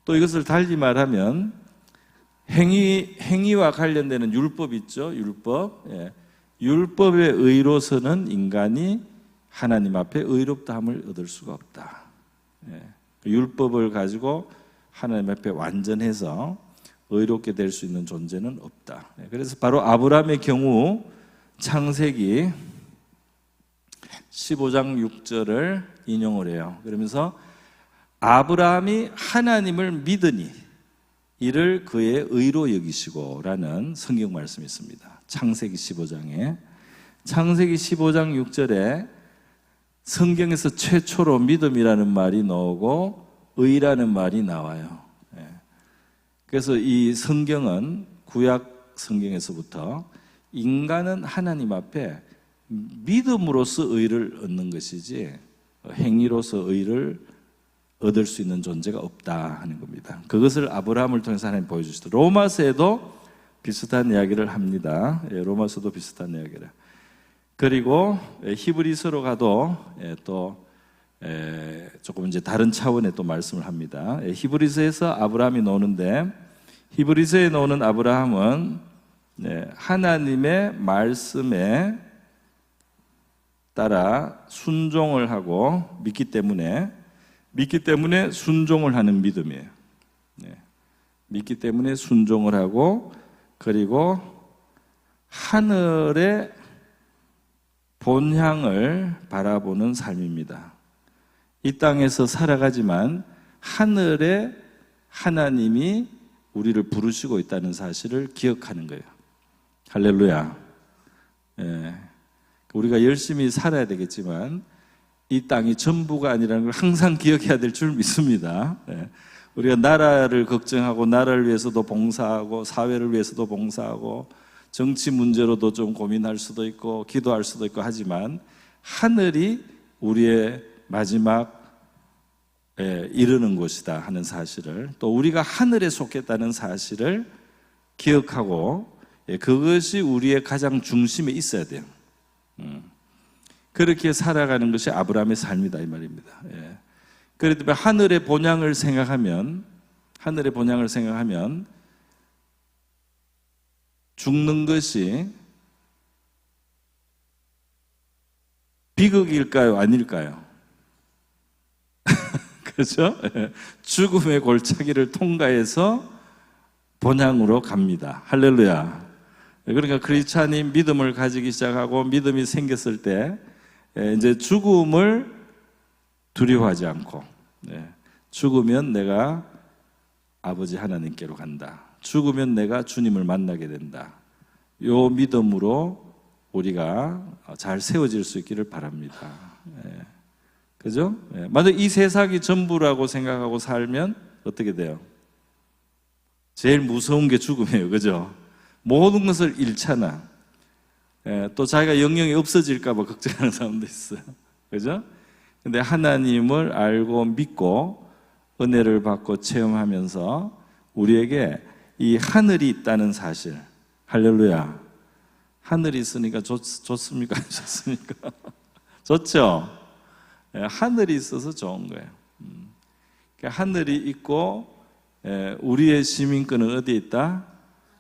또 이것을 달리 말하면 행위와 관련되는 율법 있죠. 율법. 예. 율법의 의로서는 인간이 하나님 앞에 의롭다함을 얻을 수가 없다. 예. 율법을 가지고 하나님 앞에 완전해서 의롭게 될 수 있는 존재는 없다. 예. 그래서 바로 아브라함의 경우 창세기 15장 6절을 인용을 해요. 그러면서 아브라함이 하나님을 믿으니 이를 그의 의로 여기시고 라는 성경 말씀이 있습니다. 창세기 15장에. 창세기 15장 6절에 성경에서 최초로 믿음이라는 말이 나오고 의라는 말이 나와요. 그래서 이 성경은 구약 성경에서부터 인간은 하나님 앞에 믿음으로써 의를 얻는 것이지 행위로서 의를 얻을 수 있는 존재가 없다 하는 겁니다. 그것을 아브라함을 통해서 하나님 보여주시죠. 로마서에도 비슷한 이야기를 합니다. 로마서도 비슷한 이야기를. 그리고 히브리서로 가도 또 조금 이제 다른 차원의 또 말씀을 합니다. 히브리서에서 아브라함이 나오는데, 히브리서에 나오는 아브라함은 하나님의 말씀에 따라 순종을 하고 믿기 때문에 순종을 하는 믿음이에요. 믿기 때문에 순종을 하고, 그리고 하늘의 본향을 바라보는 삶입니다. 이 땅에서 살아가지만 하늘에 하나님이 우리를 부르시고 있다는 사실을 기억하는 거예요. 할렐루야. 예. 우리가 열심히 살아야 되겠지만 이 땅이 전부가 아니라는 걸 항상 기억해야 될 줄 믿습니다. 예. 우리가 나라를 걱정하고 나라를 위해서도 봉사하고 사회를 위해서도 봉사하고 정치 문제로도 좀 고민할 수도 있고 기도할 수도 있고 하지만 하늘이 우리의 마지막 이르는 곳이다 하는 사실을, 또 우리가 하늘에 속했다는 사실을 기억하고 그것이 우리의 가장 중심에 있어야 돼요. 그렇게 살아가는 것이 아브라함의 삶이다 이 말입니다. 그렇기 때문에 하늘의 본향을 생각하면 죽는 것이 비극일까요? 아닐까요? 그렇죠? 죽음의 골짜기를 통과해서 본향으로 갑니다. 할렐루야. 그러니까 크리스찬이 믿음을 가지기 시작하고 믿음이 생겼을 때 이제 죽음을 두려워하지 않고, 죽으면 내가 아버지 하나님께로 간다. 죽으면 내가 주님을 만나게 된다. 요 믿음으로 우리가 잘 세워질 수 있기를 바랍니다. 그죠? 만약 이 세상이 전부라고 생각하고 살면 어떻게 돼요? 제일 무서운 게 죽음이에요. 그죠? 모든 것을 잃잖아. 또 자기가 영영이 없어질까 봐 걱정하는 사람도 있어요. 그죠? 근데 하나님을 알고 믿고 은혜를 받고 체험하면서 우리에게 이 하늘이 있다는 사실, 할렐루야. 하늘이 있으니까 좋습니까? 안 좋습니까? 좋죠? 하늘이 있어서 좋은 거예요. 그러니까 하늘이 있고 우리의 시민권은 어디에 있다?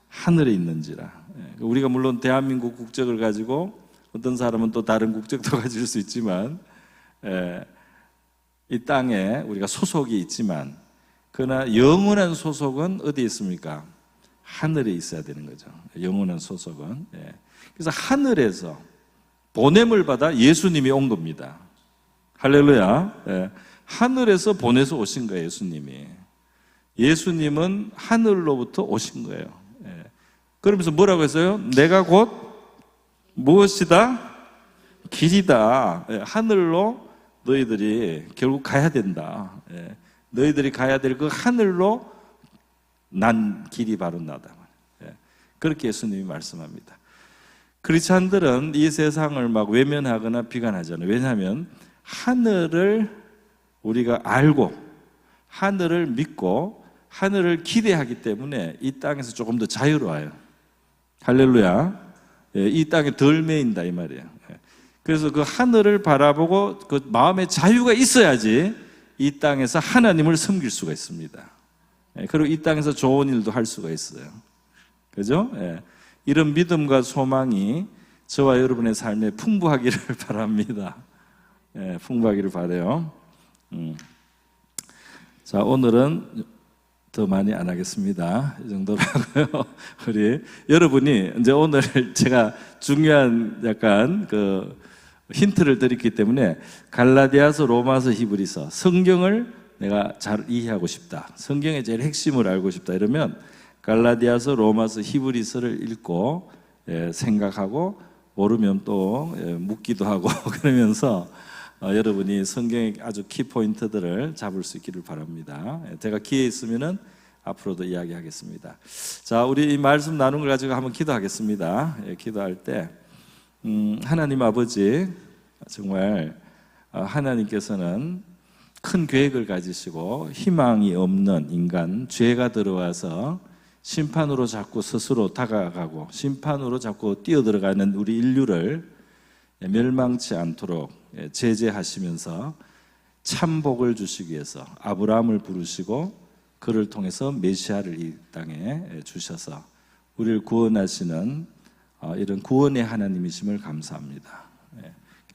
하늘에 있는지라. 우리가 물론 대한민국 국적을 가지고 어떤 사람은 또 다른 국적도 가질 수 있지만 이 땅에 우리가 소속이 있지만 그러나 영원한 소속은 어디에 있습니까? 하늘에 있어야 되는 거죠. 영원한 소속은. 그래서 하늘에서 보냄을 받아 예수님이 온 겁니다. 할렐루야. 하늘에서 보내서 오신 거예요, 예수님이. 예수님은 하늘로부터 오신 거예요. 그러면서 뭐라고 했어요? 내가 곧 무엇이다? 길이다. 하늘로 너희들이 결국 가야 된다. 너희들이 가야 될 그 하늘로 난 길이 바로 나다. 그렇게 예수님이 말씀합니다. 크리스찬들은 이 세상을 막 외면하거나 비관하잖아요. 왜냐하면 하늘을 우리가 알고 하늘을 믿고 하늘을 기대하기 때문에 이 땅에서 조금 더 자유로워요. 할렐루야. 이 땅에 덜 매인다 이 말이에요. 그래서 그 하늘을 바라보고 그 마음의 자유가 있어야지 이 땅에서 하나님을 섬길 수가 있습니다. 그리고 이 땅에서 좋은 일도 할 수가 있어요. 그죠? 이런 믿음과 소망이 저와 여러분의 삶에 풍부하기를 바랍니다. 풍부하기를 바라요. 자, 오늘은 더 많이 안 하겠습니다. 이 정도라고요. 우리 여러분이 이제 오늘 제가 중요한 약간 그 힌트를 드렸기 때문에 갈라디아서, 로마서, 히브리서 성경을 내가 잘 이해하고 싶다. 성경의 제일 핵심을 알고 싶다. 이러면 갈라디아서, 로마서, 히브리서를 읽고 생각하고 모르면 또 묻기도 하고 그러면서 여러분이 성경의 아주 키포인트들을 잡을 수 있기를 바랍니다. 제가 기회 있으면은 앞으로도 이야기하겠습니다. 자, 우리 이 말씀 나눈 걸 가지고 한번 기도하겠습니다. 기도할 때 하나님 아버지, 정말 하나님께서는 큰 계획을 가지시고 희망이 없는 인간, 죄가 들어와서 심판으로 자꾸 스스로 다가가고 심판으로 자꾸 뛰어들어가는 우리 인류를 멸망치 않도록 제재하시면서 참복을 주시기 위해서 아브라함을 부르시고 그를 통해서 메시아를 이 땅에 주셔서 우리를 구원하시는 이런 구원의 하나님이심을 감사합니다.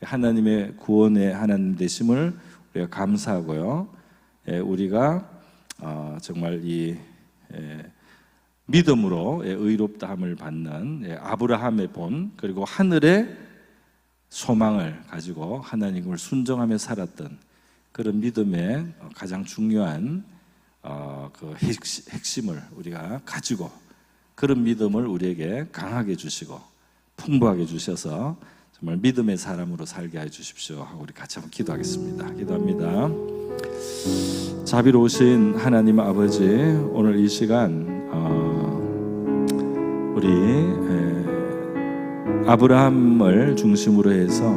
하나님의 구원의 하나님 되심을 우리가 감사하고요. 우리가 정말 이 믿음으로 의롭다함을 받는 아브라함의 본, 그리고 하늘의 소망을 가지고 하나님을 순종하며 살았던 그런 믿음의 가장 중요한 그 핵심을 우리가 가지고 그런 믿음을 우리에게 강하게 주시고 풍부하게 주셔서 정말 믿음의 사람으로 살게 해 주십시오 하고 우리 같이 한번 기도하겠습니다. 기도합니다. 자비로우신 하나님 아버지, 오늘 이 시간 우리 아브라함을 중심으로 해서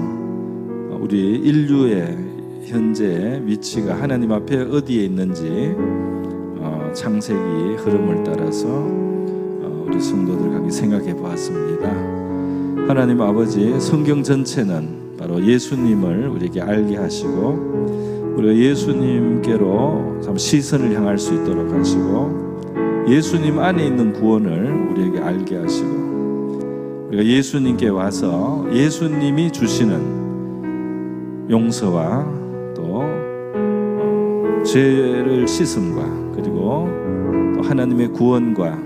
우리 인류의 현재 위치가 하나님 앞에 어디에 있는지 창세기 흐름을 따라서 우리 성도들과 생각해 보았습니다. 하나님 아버지, 성경 전체는 바로 예수님을 우리에게 알게 하시고 우리가 예수님께로 참 시선을 향할 수 있도록 하시고 예수님 안에 있는 구원을 우리에게 알게 하시고 우리가 예수님께 와서 예수님이 주시는 용서와 또 죄를 씻음과 그리고 또 하나님의 구원과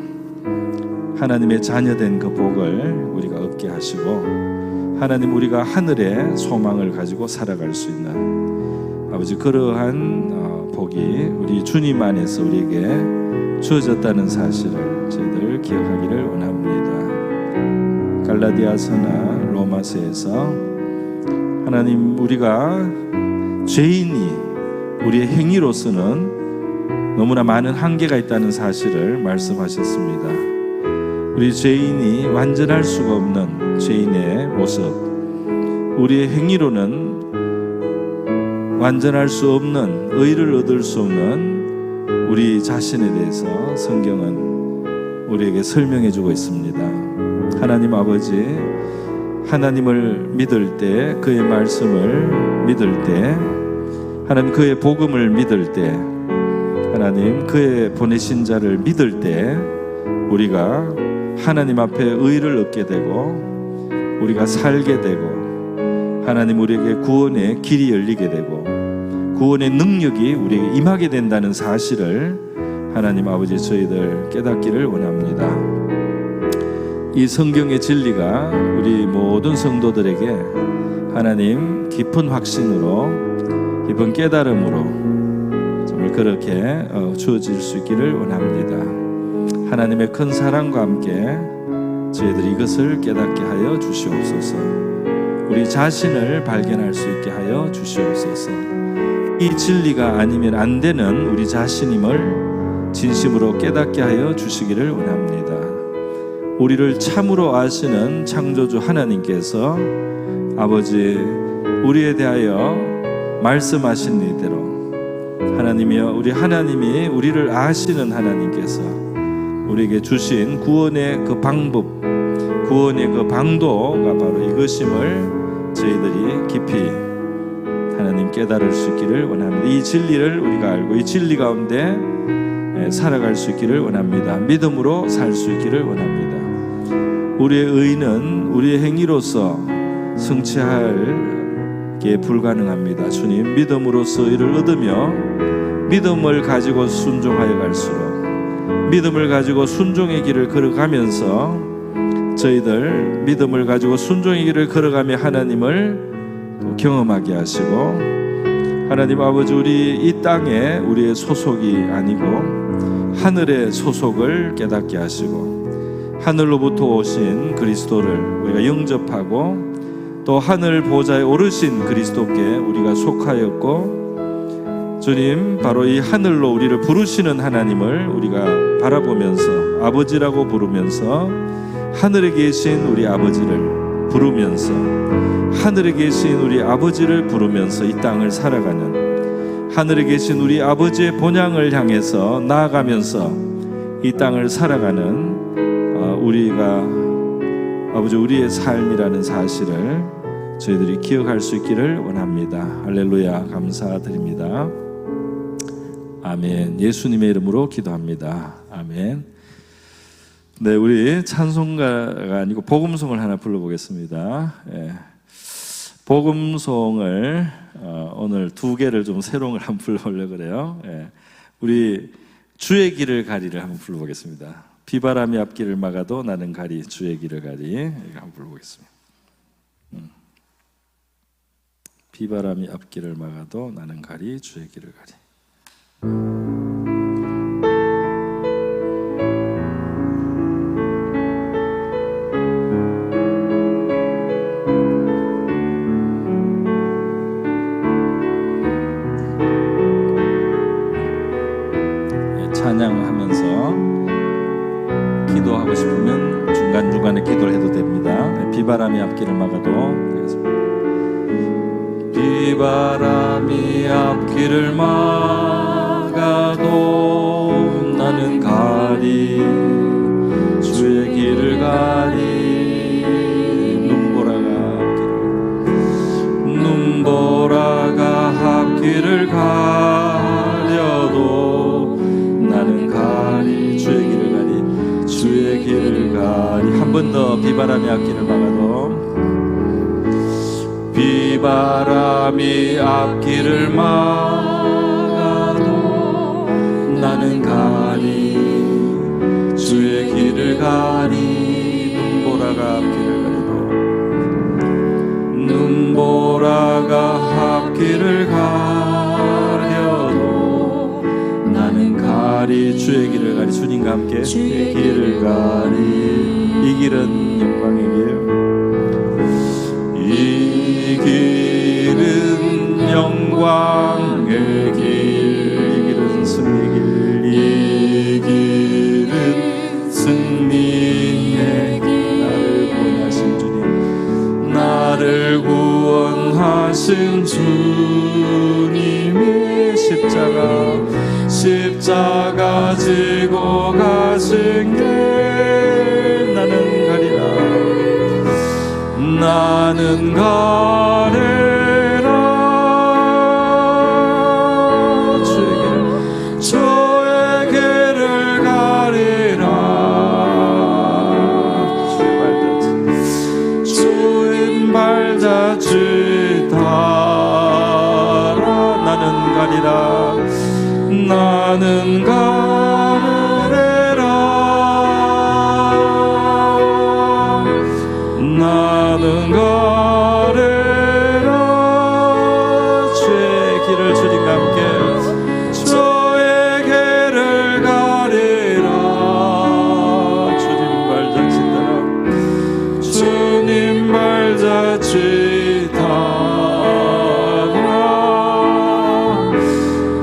하나님의 자녀된 그 복을 우리가 얻게 하시고 하나님, 우리가 하늘의 소망을 가지고 살아갈 수 있는 아버지 그러한 복이 우리 주님 안에서 우리에게 주어졌다는 사실을 저희들 기억하기를 원합니다. 갈라디아서나 로마서에서 하나님, 우리가 죄인이 우리의 행위로서는 너무나 많은 한계가 있다는 사실을 말씀하셨습니다. 우리 죄인이 완전할 수가 없는 죄인의 모습, 우리의 행위로는 완전할 수 없는, 의를 얻을 수 없는 우리 자신에 대해서 성경은 우리에게 설명해 주고 있습니다. 하나님 아버지, 하나님을 믿을 때, 그의 말씀을 믿을 때, 하나님 그의 복음을 믿을 때, 하나님 그의 보내신 자를 믿을 때 우리가 하나님 앞에 의를 얻게 되고 우리가 살게 되고 하나님 우리에게 구원의 길이 열리게 되고 구원의 능력이 우리에게 임하게 된다는 사실을 하나님 아버지 저희들 깨닫기를 원합니다. 이 성경의 진리가 우리 모든 성도들에게 하나님 깊은 확신으로, 깊은 깨달음으로 정말 그렇게 주어질 수 있기를 원합니다. 하나님의 큰 사랑과 함께 저희들이 이것을 깨닫게 하여 주시옵소서. 우리 자신을 발견할 수 있게 하여 주시옵소서. 이 진리가 아니면 안 되는 우리 자신임을 진심으로 깨닫게 하여 주시기를 원합니다. 우리를 참으로 아시는 창조주 하나님께서 아버지 우리에 대하여 말씀하신 이대로 하나님이여, 우리 하나님이 우리를 아시는 하나님께서 우리에게 주신 구원의 그 방법, 구원의 그 방도가 바로 이것임을 저희들이 깊이 하나님 깨달을 수 있기를 원합니다. 이 진리를 우리가 알고 이 진리 가운데 살아갈 수 있기를 원합니다. 믿음으로 살 수 있기를 원합니다. 우리의 의는 우리의 행위로서 성취할 게 불가능합니다. 주님, 믿음으로써 의를 얻으며 믿음을 가지고 순종하여 갈수록, 믿음을 가지고 순종의 길을 걸어가면서 저희들 믿음을 가지고 순종의 길을 걸어가며 하나님을 경험하게 하시고, 하나님 아버지 우리 이 땅에 우리의 소속이 아니고 하늘의 소속을 깨닫게 하시고, 하늘로부터 오신 그리스도를 우리가 영접하고 또 하늘 보좌에 오르신 그리스도께 우리가 속하였고, 주님 바로 이 하늘로 우리를 부르시는 하나님을 우리가 바라보면서 아버지라고 부르면서 하늘에 계신 우리 아버지를 부르면서, 하늘에 계신 우리 아버지를 부르면서 이 땅을 살아가는, 하늘에 계신 우리 아버지의 본향을 향해서 나아가면서 이 땅을 살아가는 우리가 아버지 우리의 삶이라는 사실을 저희들이 기억할 수 있기를 원합니다. 할렐루야, 감사드립니다. 아멘. 예수님의 이름으로 기도합니다. 아멘. 네, 우리 찬송가가 아니고 복음송을 하나 불러보겠습니다. 복음송을 오늘 두 개를 좀 새로운 걸 한번 불러보려고 그래요. 우리 주의 길을 가리를 한번 불러보겠습니다. 비바람이 앞길을 막아도 나는 가리, 주의 길을 가리. 이거 한번 불러보겠습니다. 비바람이 앞길을 막아도 나는 가리, 주의 길을 가리. 찬양하면서 기도하고 싶으면 중간중간에 기도를 해도 됩니다. 비바람이 앞길을 막아도 되겠습니다. 비바람이 앞길을 막아도 나는 가리, 주의 길을 가리. 눈보라가 앞길을 가려도 나는 가리, 주의 길을 가리, 주의 길을 가리. 한 번 더. 비바람이 앞길을 막아도, 비바람이 앞길을 막아도 나는 가리, 주의 길을 가리. 눈보라가 앞길을 가려도, 눈보라가 앞길을 가려도 나는 가리, 주의 길을 가리. 주님과 함께 주의 길을 가리. 이 길은 영광의 길, 이 길은 영광의 길, 이 길은 승리의 길, 이 길은 승리의 길. 나를 구원하신 주님, 나를 구원하신 구원하신 주님의 십자가 지고 가신 길 나는 가리라 주의 길을 가리라 주인 발자취 따라 나는 가리라 나는 가리라 주의 길을 주님과 함께 주의 길을 가리라 주님 발자취 따라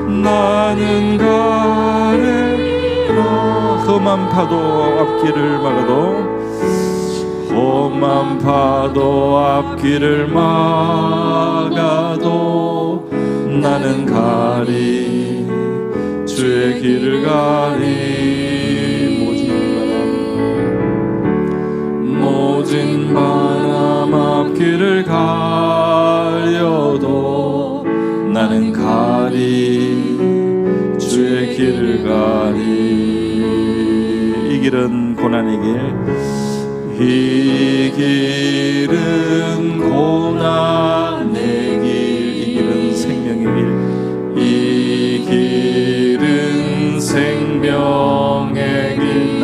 나는 가리라 험한 파도 앞길을 막아도 험한 파도 앞길을 막아도 나는 가리 주의 길을 가리 모진 바람 앞길을 가려도 나는 가리 주의 길을 가리 이 길은 고난의 길 이 길은 고난의 길, 이 길은 생명의 길, 이 길은 생명의 길,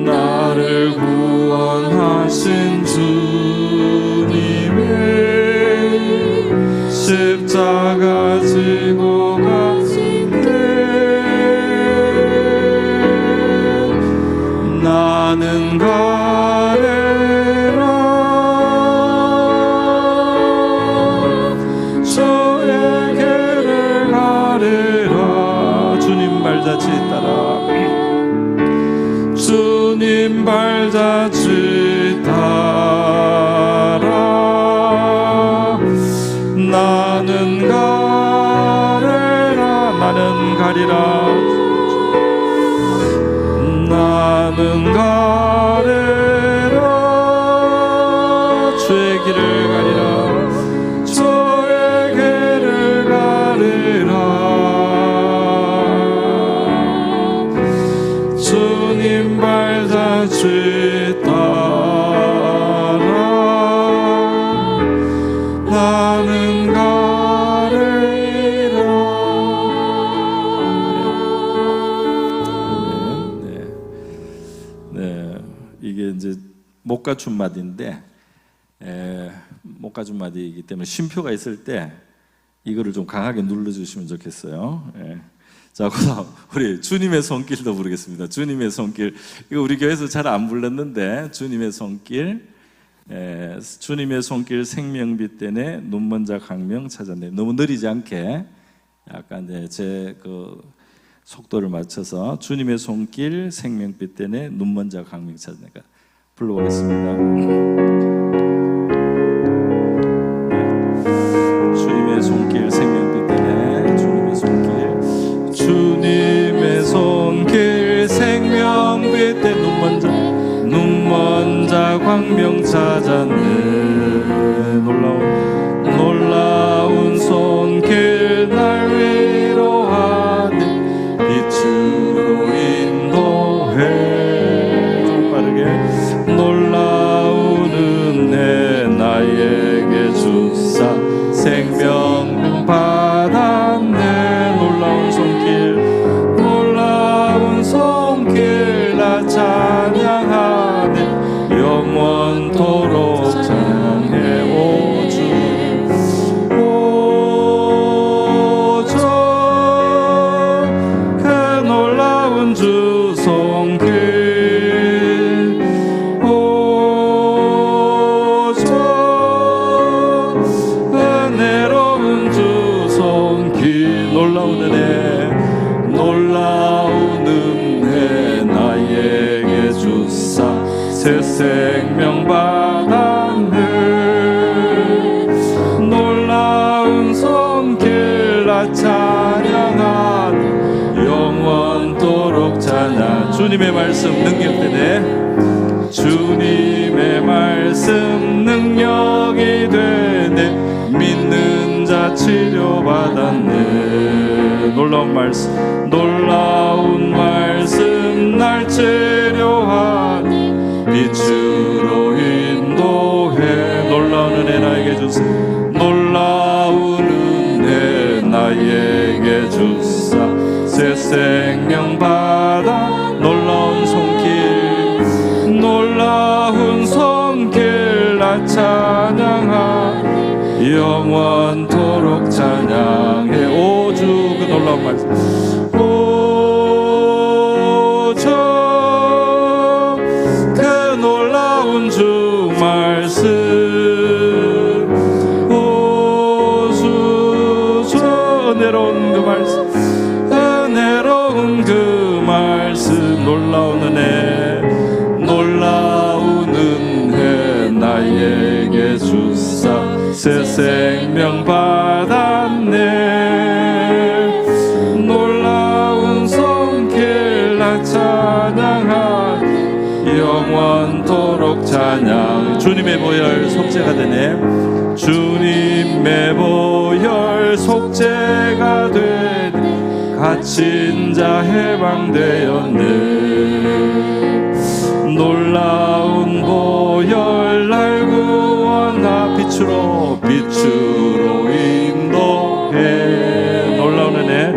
나를 구원하신 주님의 십자가 지고 가신 길 나는 가리라 주의 길을 가리라 주님 발자취 따라 주님 발자취 따라 나는 가리라 나는 가리라 주의 길을 가리라 주의 길을 가리라 주님 발자취 따라 나는 가리라 이게 이제 못 갖춘 마디인데 못 갖춘 마디이기 때문에 쉼표가 있을 때 이거를 좀 강하게 눌러주시면 좋겠어요. 자, 그다음 우리 주님의 손길도 부르겠습니다. 주님의 손길 이거 우리 교회에서 잘 안 불렀는데 주님의 손길 주님의 손길 생명빛 때문에 눈먼자 강명 찾았네. 너무 느리지 않게 약간 제 그 속도를 맞춰서 주님의 손길 생명빛 때문에 눈먼자 강명 찾으니까 불러보겠습니다. 주님의 손길 생명빛 때문에 주님의 손길 생명빛 때 눈먼 자 광명 찾았네. 놀라운 손길 날 위로하네. 빛으로 인도해. 좀 빠르게 놀라운 주님의 말씀 능력되네. 주님의 말씀 능력이 되네. 믿는 자 치료받았네. 놀라운 말씀, 놀라운 말씀 날 치료하니 빛으로 인도해. 놀라운 은혜 나에게 주사, 놀라운 은혜 나에게 주사. 새 생명 받아. 놀라운 손길, 놀라운 손길 나 찬양하니 영원토록 찬양해. 오주 그 놀라운 말씀, 오주 그 놀라운 주 말씀, 오주 주 은혜로운 그 말씀, 은혜로운 그 말씀. 놀라운 은혜, 놀라운 은혜 나에게 주사. 새 생명 받았네. 놀라운 손길 나 찬양하니 영원토록 찬양. 주님의 보혈 속죄가 되네. 주님의 보혈 속죄가 되네. 갇힌 자 해방되었네. 놀라운 보혈 날 구원하. 빛으로 인도해. 놀라운 은혜,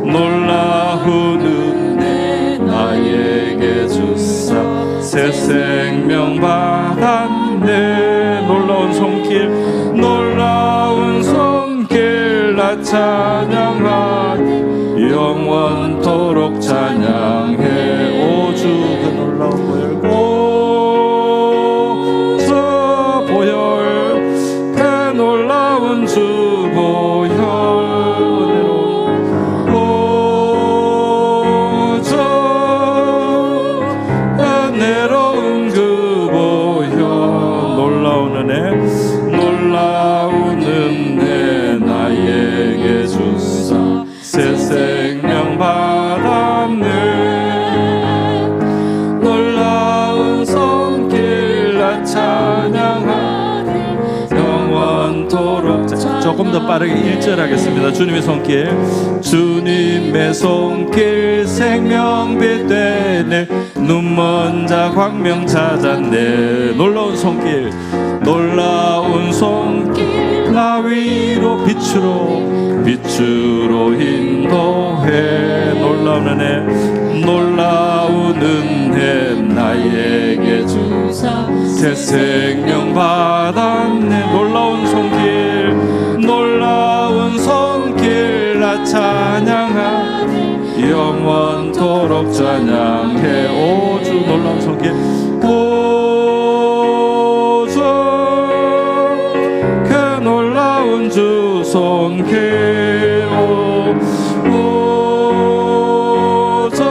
놀라운 은혜 나에게 주사. 새 생명 받았네. 놀라운 손길, 놀라운 손길 나 찬양하니 영원토록 찬양해. 오주 그 놀라운 보혈, 오주 보혈 그 놀라운 주 보혈. 오주 은혜로운 그 보혈. 놀라운 은혜, 놀라운 은혜 나에게 주사. 새 생명 받았네. 놀라운 손길 나 찬양하니 영원토록. 조금 더 빠르게 1절 하겠습니다. 주님의 손길, 주님의 손길 생명빛 되네. 눈먼 자 광명 찾았네. 놀라운 손길, 놀라운 손길 나 위로 빛으로 인도해. 놀라운 은혜, 놀라운 은혜 나에게 주사. 새 생명 받았네. 놀라운 손길, 놀라운 손길 나 찬양하니 영원토록 찬양해. 오주 놀라운 손길, 오주 그 놀라운 주 손길. 오주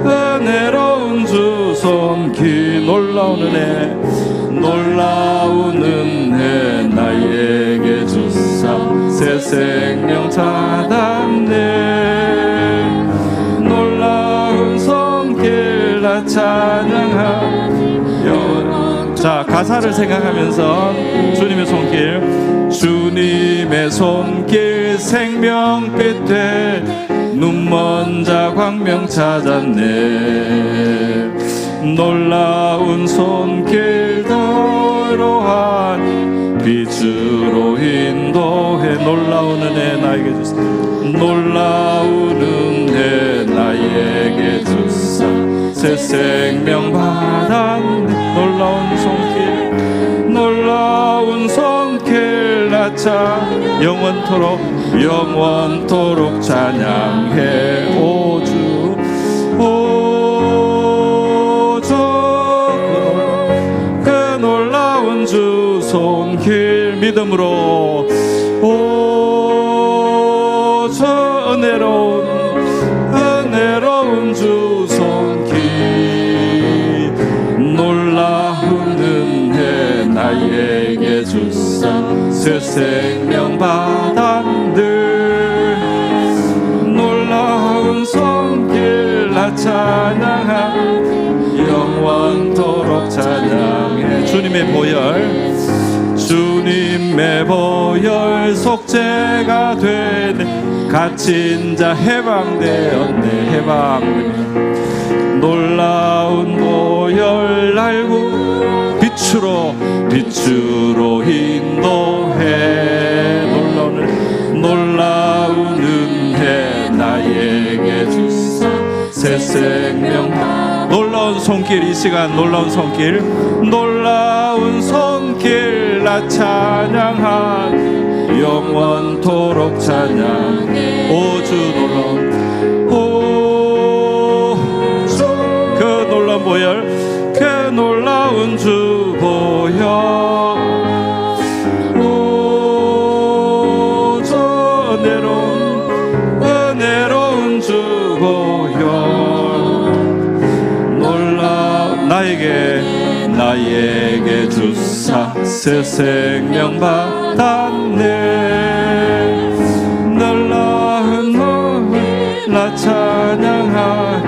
은혜로운 주 손길. 놀라운 은혜, 놀라운 은혜 나에게 주사. 새 생명 받았네. 놀라운 손길 나 찬양하니. 자, 가사를 생각하면서 주님의 손길, 주님의 손길 생명빛 돼. 눈먼 자 광명 찾았네. 놀라운 손길 도로하니 빛으로 인도해. 놀라운 은혜 나에게 주사. 놀라운 은혜 나에게 주사. 새 생명 받았네. 놀라운 손길, 놀라운 손길 나 찬양. 영원토록 찬양해. 오주, 오주 그 놀라운 주 손길. 믿음으로 오주 은혜로운 주 손길. 놀라운 은혜 나에게 주사. 새 생명 받았네. 놀라운 손길 나 주님의 보혈, 주님의 보혈 속죄가 되네. 갇힌 자 해방되었네. 해방. 놀라운 보혈 알고 빛으로 인도해. 놀라운 은혜 나에게 주사 새 생명. 놀라운 손길, 이 시간 놀라운 손길, 놀라운 손길 나 찬양한 영원토록 찬양. 오주 놀라운 그 놀라운 보혈, 그 놀라운 주 보혈. 은혜로운 주 보혈. 나에게 주사 새 생명 받았네. 놀라운 보혈 나 찬양하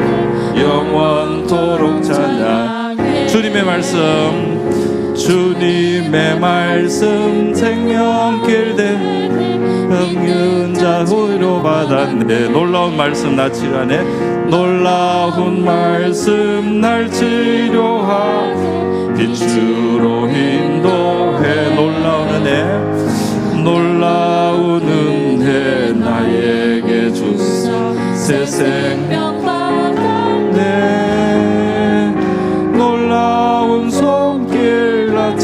영원토록 찬양. 주님의 말씀, 주님의 말씀 생명길 되 병든 자 위로 받았네. 놀라운 말씀 나 치료하네. 놀라운 말씀 날 치료하 빛으로 인도해. 놀라운 은혜, 놀라운 은혜 나에게 주사 새 생명 받았네. 놀라운 손길 나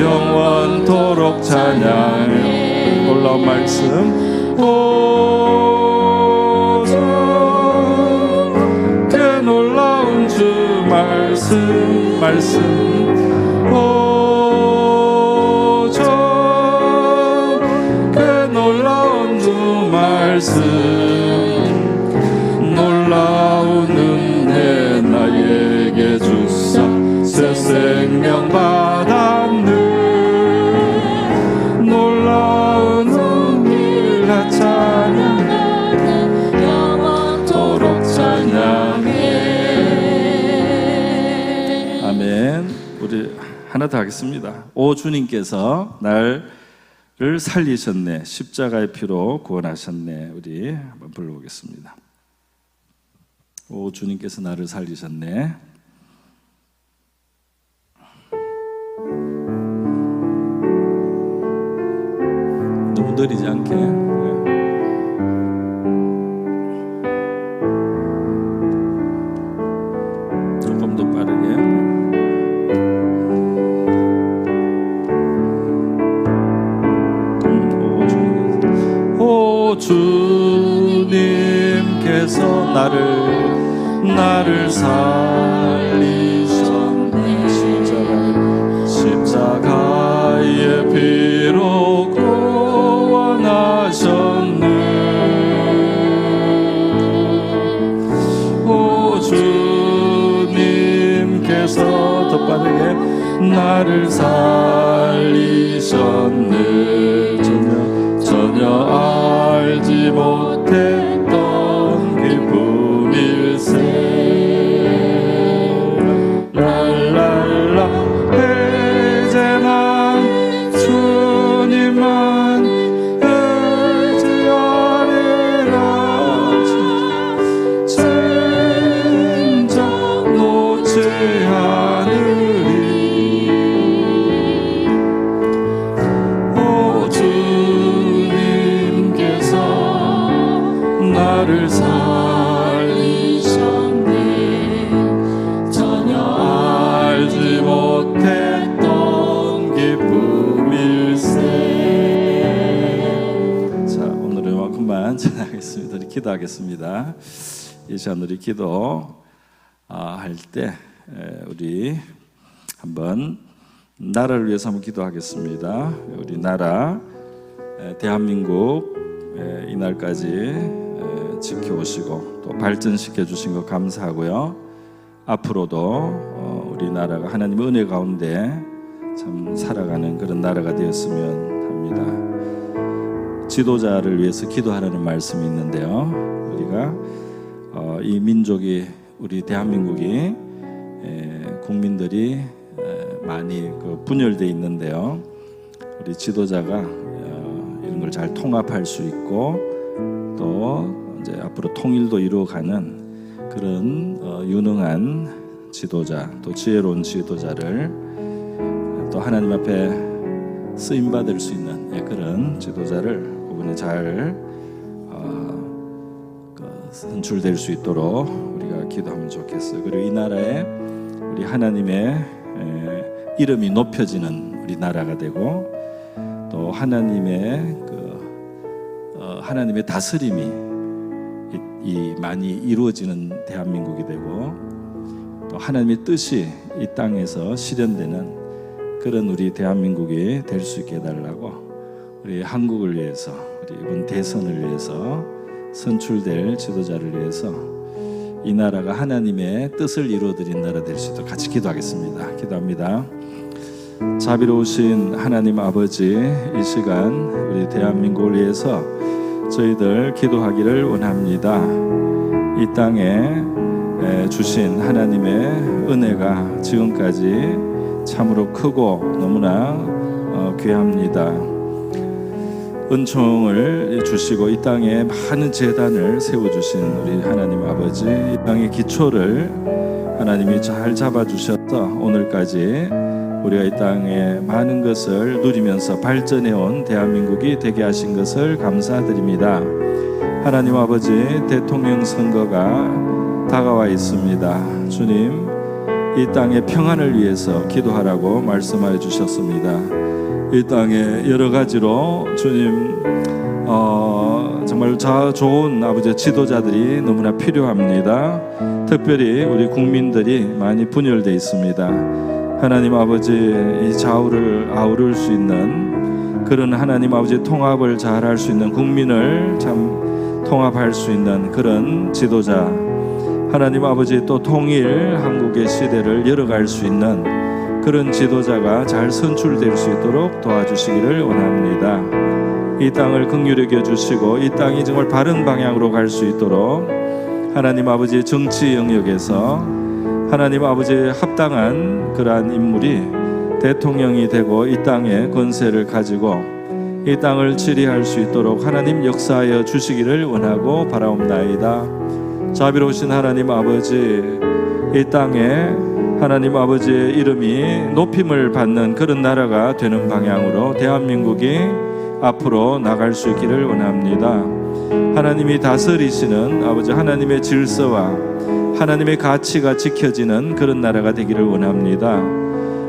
영원토록 찬양. 놀라운 말씀, 그 놀라운 주 말씀 그 놀라운 주 말씀. 놀라운 은혜 나에게 주사 새 생명 받았네. 놀라운 은혜 나 찬양하네 영원토록 찬양해. 아멘. 우리 하나 더 하겠습니다. 오 주님께서 나를 살리셨네. 십자가의 피로 구원하셨네. 우리 한번 불러보겠습니다. 오 주님께서 나를 살리셨네. 너무 느리지 않게. 조금 더 빠르게. 오 주님께서 나를 살리셨네. 십자가의 피로 구원하셨네. 오 주님께서 더 빠르게 나를 살리셨네. 전혀 알지 못했던 기쁨일세. 랄랄라 이제만 주님만 의지하리라. 진짜 놓지 않으리. 오 주님께서 나를 살리셨네. 전혀 알지 못했던 기쁨일세. 자, 오늘은 이만큼만 전하겠습니다. 우리 기도하겠습니다. 이 시간 우리 기도 할 때 우리 한번 나라를 위해서 한번 기도하겠습니다. 우리 나라 대한민국 이날까지 지켜오시고 또 발전시켜 주신 것 감사하고요. 앞으로도 우리나라가 하나님의 은혜 가운데 참 살아가는 그런 나라가 되었으면 합니다. 지도자를 위해서 기도하라는 말씀이 있는데요. 우리가 이 민족이, 우리 대한민국이 국민들이 많이 분열되어 있는데요. 우리 지도자가 이런 걸 잘 통합할 수 있고 또 이제 앞으로 통일도 이루어가는 그런 유능한 지도자, 또 지혜로운 지도자를 또 하나님 앞에 쓰임 받을 수 있는 그런 지도자를 이번에 잘 선출될 수 있도록 우리가 기도하면 좋겠어요. 그리고 이 나라에 우리 하나님의 이름이 높여지는 우리 나라가 되고 또 하나님의 하나님의 다스림이 많이 이루어지는 대한민국이 되고 또 하나님의 뜻이 이 땅에서 실현되는 그런 우리 대한민국이 될 수 있게 해달라고 우리 한국을 위해서 우리 이번 대선을 위해서 선출될 지도자를 위해서 이 나라가 하나님의 뜻을 이루어드린 나라 될 수 있도록 같이 기도하겠습니다. 기도합니다. 자비로우신 하나님 아버지, 이 시간 우리 대한민국을 위해서 저희들 기도하기를 원합니다. 이 땅에 주신 하나님의 은혜가 지금까지 참으로 크고 너무나 귀합니다. 은총을 주시고 이 땅에 많은 제단을 세워주신 우리 하나님 아버지, 이 땅의 기초를 하나님이 잘 잡아주셔서 오늘까지 우리가 이 땅에 많은 것을 누리면서 발전해온 대한민국이 되게 하신 것을 감사드립니다. 하나님 아버지, 대통령 선거가 다가와 있습니다. 주님, 이 땅의 평안을 위해서 기도하라고 말씀하여 주셨습니다. 이 땅에 여러 가지로 주님 정말 좋은 아버지 지도자들이 너무나 필요합니다. 특별히 우리 국민들이 많이 분열되어 있습니다. 하나님 아버지, 이 좌우를 아우를 수 있는 그런 하나님 아버지 통합을 잘할 수 있는, 국민을 참 통합할 수 있는 그런 지도자, 하나님 아버지 또 통일 한국의 시대를 열어갈 수 있는 그런 지도자가 잘 선출될 수 있도록 도와주시기를 원합니다. 이 땅을 긍휼히 여겨주시고 이 땅이 정말 바른 방향으로 갈 수 있도록 하나님 아버지 정치 영역에서 하나님 아버지 합당한 그러한 인물이 대통령이 되고 이 땅의 권세를 가지고 이 땅을治理할 수 있도록 하나님 역사하여 주시기를 원하고 바라옵나이다. 자비로우신 하나님 아버지, 이 땅에 하나님 아버지의 이름이 높임을 받는 그런 나라가 되는 방향으로 대한민국이 앞으로 나갈 수 있기를 원합니다. 하나님이 다스리시는 아버지 하나님의 질서와 하나님의 가치가 지켜지는 그런 나라가 되기를 원합니다.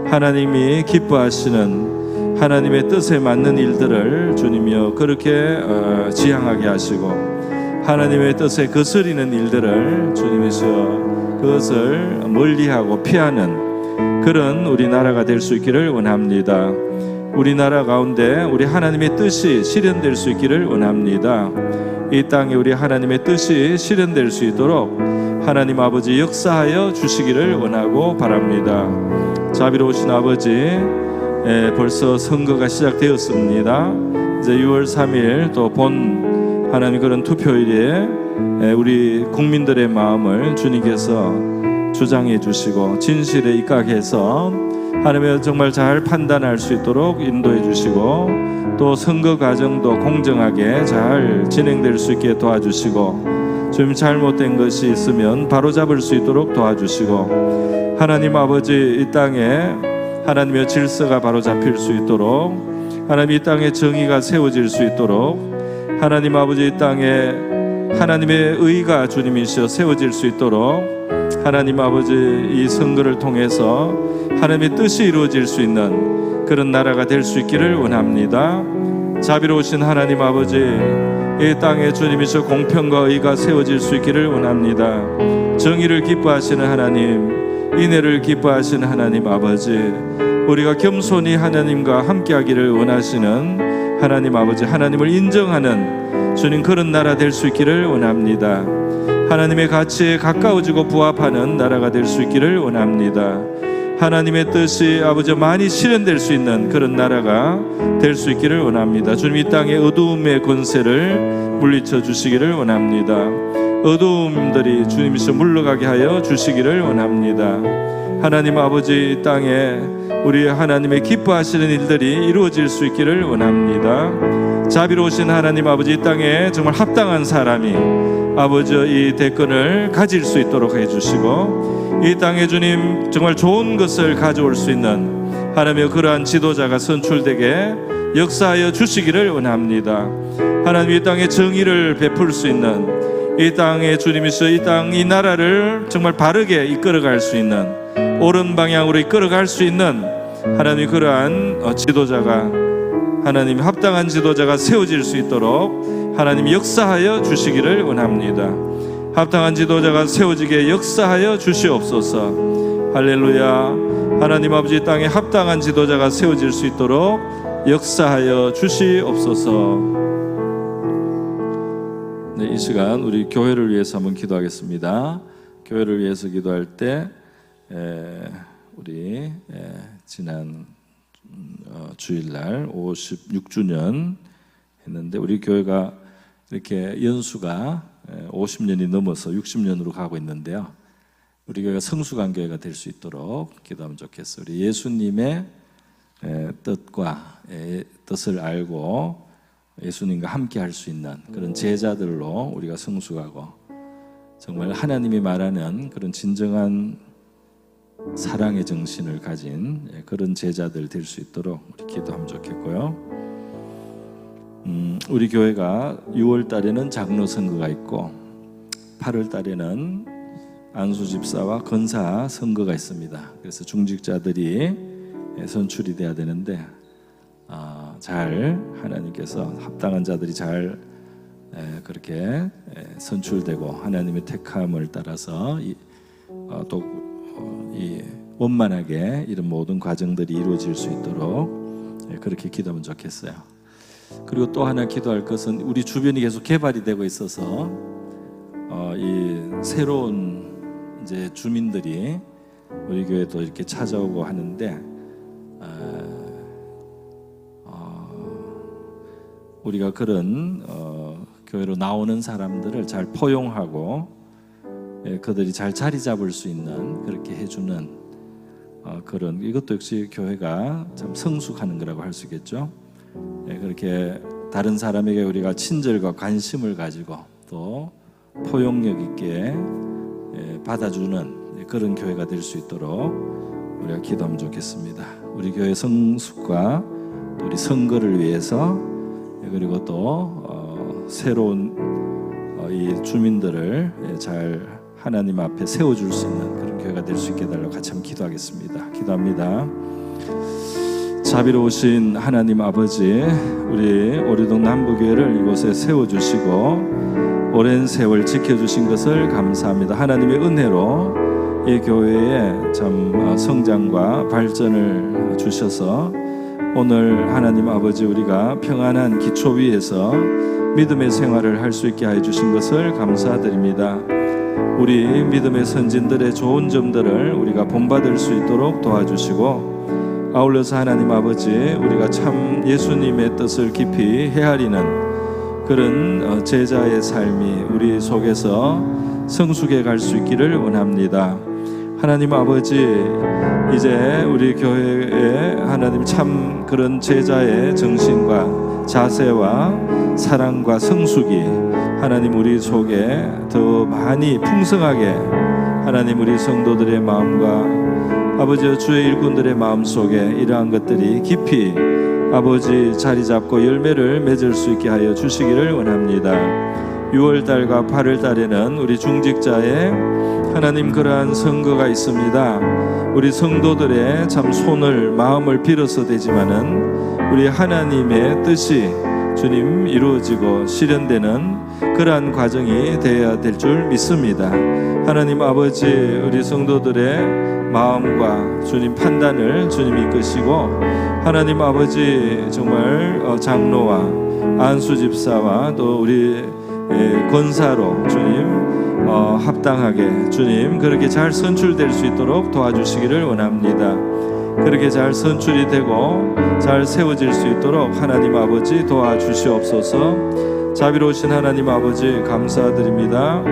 하나님이 기뻐하시는 하나님의 뜻에 맞는 일들을 주님이여 그렇게 지향하게 하시고 하나님의 뜻에 거스리는 일들을 주님이서 그것을 멀리하고 피하는 그런 우리나라가 될 수 있기를 원합니다. 우리나라 가운데 우리 하나님의 뜻이 실현될 수 있기를 원합니다. 이 땅에 우리 하나님의 뜻이 실현될 수 있도록 하나님 아버지 역사하여 주시기를 원하고 바랍니다. 자비로우신 아버지, 벌써 선거가 시작되었습니다. 이제 6월 3일 또 본 하나님 그런 투표일에 우리 국민들의 마음을 주님께서 주장해 주시고 진실에 입각해서 하나님의 정말 잘 판단할 수 있도록 인도해 주시고 또 선거 과정도 공정하게 잘 진행될 수 있게 도와주시고 좀 잘못된 것이 있으면 바로잡을 수 있도록 도와주시고 하나님 아버지, 이 땅에 하나님의 질서가 바로잡힐 수 있도록 하나님 이 땅에 정의가 세워질 수 있도록 하나님 아버지, 이 땅에 하나님의 의가 주님이시여 세워질 수 있도록 하나님 아버지, 이 선거를 통해서 하나님의 뜻이 이루어질 수 있는 그런 나라가 될 수 있기를 원합니다. 자비로우신 하나님 아버지, 이 땅에 주님이시여 공평과 의가 세워질 수 있기를 원합니다. 정의를 기뻐하시는 하나님, 인애를 기뻐하시는 하나님 아버지, 우리가 겸손히 하나님과 함께하기를 원하시는 하나님 아버지, 하나님을 인정하는 주님 그런 나라 될 수 있기를 원합니다. 하나님의 가치에 가까워지고 부합하는 나라가 될 수 있기를 원합니다. 하나님의 뜻이 아버지 많이 실현될 수 있는 그런 나라가 될 수 있기를 원합니다. 주님, 이 땅의 어두움의 권세를 물리쳐 주시기를 원합니다. 어두움들이 주님이서 물러가게 하여 주시기를 원합니다. 하나님 아버지 이 땅에 우리 하나님의 기뻐하시는 일들이 이루어질 수 있기를 원합니다. 자비로우신 하나님 아버지 이 땅에 정말 합당한 사람이 아버지 이 대권을 가질 수 있도록 해주시고 이 땅에 주님 정말 좋은 것을 가져올 수 있는 하나님의 그러한 지도자가 선출되게 역사하여 주시기를 원합니다. 하나님 이 땅에 정의를 베풀 수 있는 이 땅에 주님이서 이 나라를 정말 바르게 이끌어갈 수 있는 옳은 방향으로 이끌어갈 수 있는 하나님 그러한 지도자가 하나님 합당한 지도자가 세워질 수 있도록 하나님 역사하여 주시기를 원합니다. 합당한 지도자가 세워지게 역사하여 주시옵소서. 할렐루야. 하나님 아버지 이 땅에 합당한 지도자가 세워질 수 있도록 역사하여 주시옵소서. 네, 이 시간 우리 교회를 위해서 한번 기도하겠습니다. 교회를 위해서 기도할 때 우리 지난 주일날 56주년 했는데 우리 교회가 이렇게 연수가 50년이 넘어서 60년으로 가고 있는데요. 우리 교회가 성숙한 교회가 될 수 있도록 기도하면 좋겠어요. 우리 예수님의 뜻을 알고 예수님과 함께 할 수 있는 그런 제자들로 우리가 성숙하고 정말 하나님이 말하는 그런 진정한 사랑의 정신을 가진 그런 제자들 될 수 있도록 우리 기도하면 좋겠고요. 우리 교회가 6월 달에는 장로 선거가 있고 8월 달에는 안수 집사와 권사 선거가 있습니다. 그래서 중직자들이 선출이 돼야 되는데 잘 하나님께서 합당한 자들이 잘 그렇게 선출되고 하나님의 택함을 따라서 또 원만하게 이런 모든 과정들이 이루어질 수 있도록 그렇게 기도하면 좋겠어요. 그리고 또 하나 기도할 것은 우리 주변이 계속 개발이 되고 있어서 이 새로운 이제 주민들이 우리 교회도 이렇게 찾아오고 하는데 우리가 그런 교회로 나오는 사람들을 잘 포용하고 그들이 잘 자리 잡을 수 있는 그렇게 해주는 그런 이것도 역시 교회가 참 성숙하는 거라고 할 수 있겠죠. 그렇게 다른 사람에게 우리가 친절과 관심을 가지고 또 포용력 있게 받아주는 그런 교회가 될 수 있도록 우리가 기도하면 좋겠습니다. 우리 교회 성숙과 우리 선거를 위해서 그리고 또 새로운 이 주민들을 잘 하나님 앞에 세워줄 수 있는 그런 교회가 될 수 있게 해달라고 같이 한번 기도하겠습니다. 기도합니다. 자비로우신 하나님 아버지, 우리 오리동 남부교회를 이곳에 세워주시고 오랜 세월 지켜주신 것을 감사합니다. 하나님의 은혜로 이 교회에 참 성장과 발전을 주셔서 오늘 하나님 아버지 우리가 평안한 기초 위에서 믿음의 생활을 할 수 있게 해주신 것을 감사드립니다. 우리 믿음의 선진들의 좋은 점들을 우리가 본받을 수 있도록 도와주시고 아울러서 하나님 아버지 우리가 참 예수님의 뜻을 깊이 헤아리는 그런 제자의 삶이 우리 속에서 성숙해 갈 수 있기를 원합니다. 하나님 아버지 이제 우리 교회에 하나님 참 그런 제자의 정신과 자세와 사랑과 성숙이 하나님 우리 속에 더 많이 풍성하게 하나님 우리 성도들의 마음과 아버지 주의 일꾼들의 마음 속에 이러한 것들이 깊이 아버지 자리 잡고 열매를 맺을 수 있게 하여 주시기를 원합니다. 6월달과 8월달에는 우리 중직자의 하나님 그러한 선거가 있습니다. 우리 성도들의 참 손을 마음을 빌어서 되지만은 우리 하나님의 뜻이 주님 이루어지고 실현되는 그러한 과정이 되어야 될 줄 믿습니다. 하나님 아버지 우리 성도들의 마음과 주님 판단을 주님 이끄시고 하나님 아버지 정말 장로와 안수 집사와 또 우리 권사로 주님 합당하게 주님 그렇게 잘 선출될 수 있도록 도와주시기를 원합니다. 그렇게 잘 선출이 되고 잘 세워질 수 있도록 하나님 아버지 도와주시옵소서. 자비로우신 하나님 아버지 감사드립니다.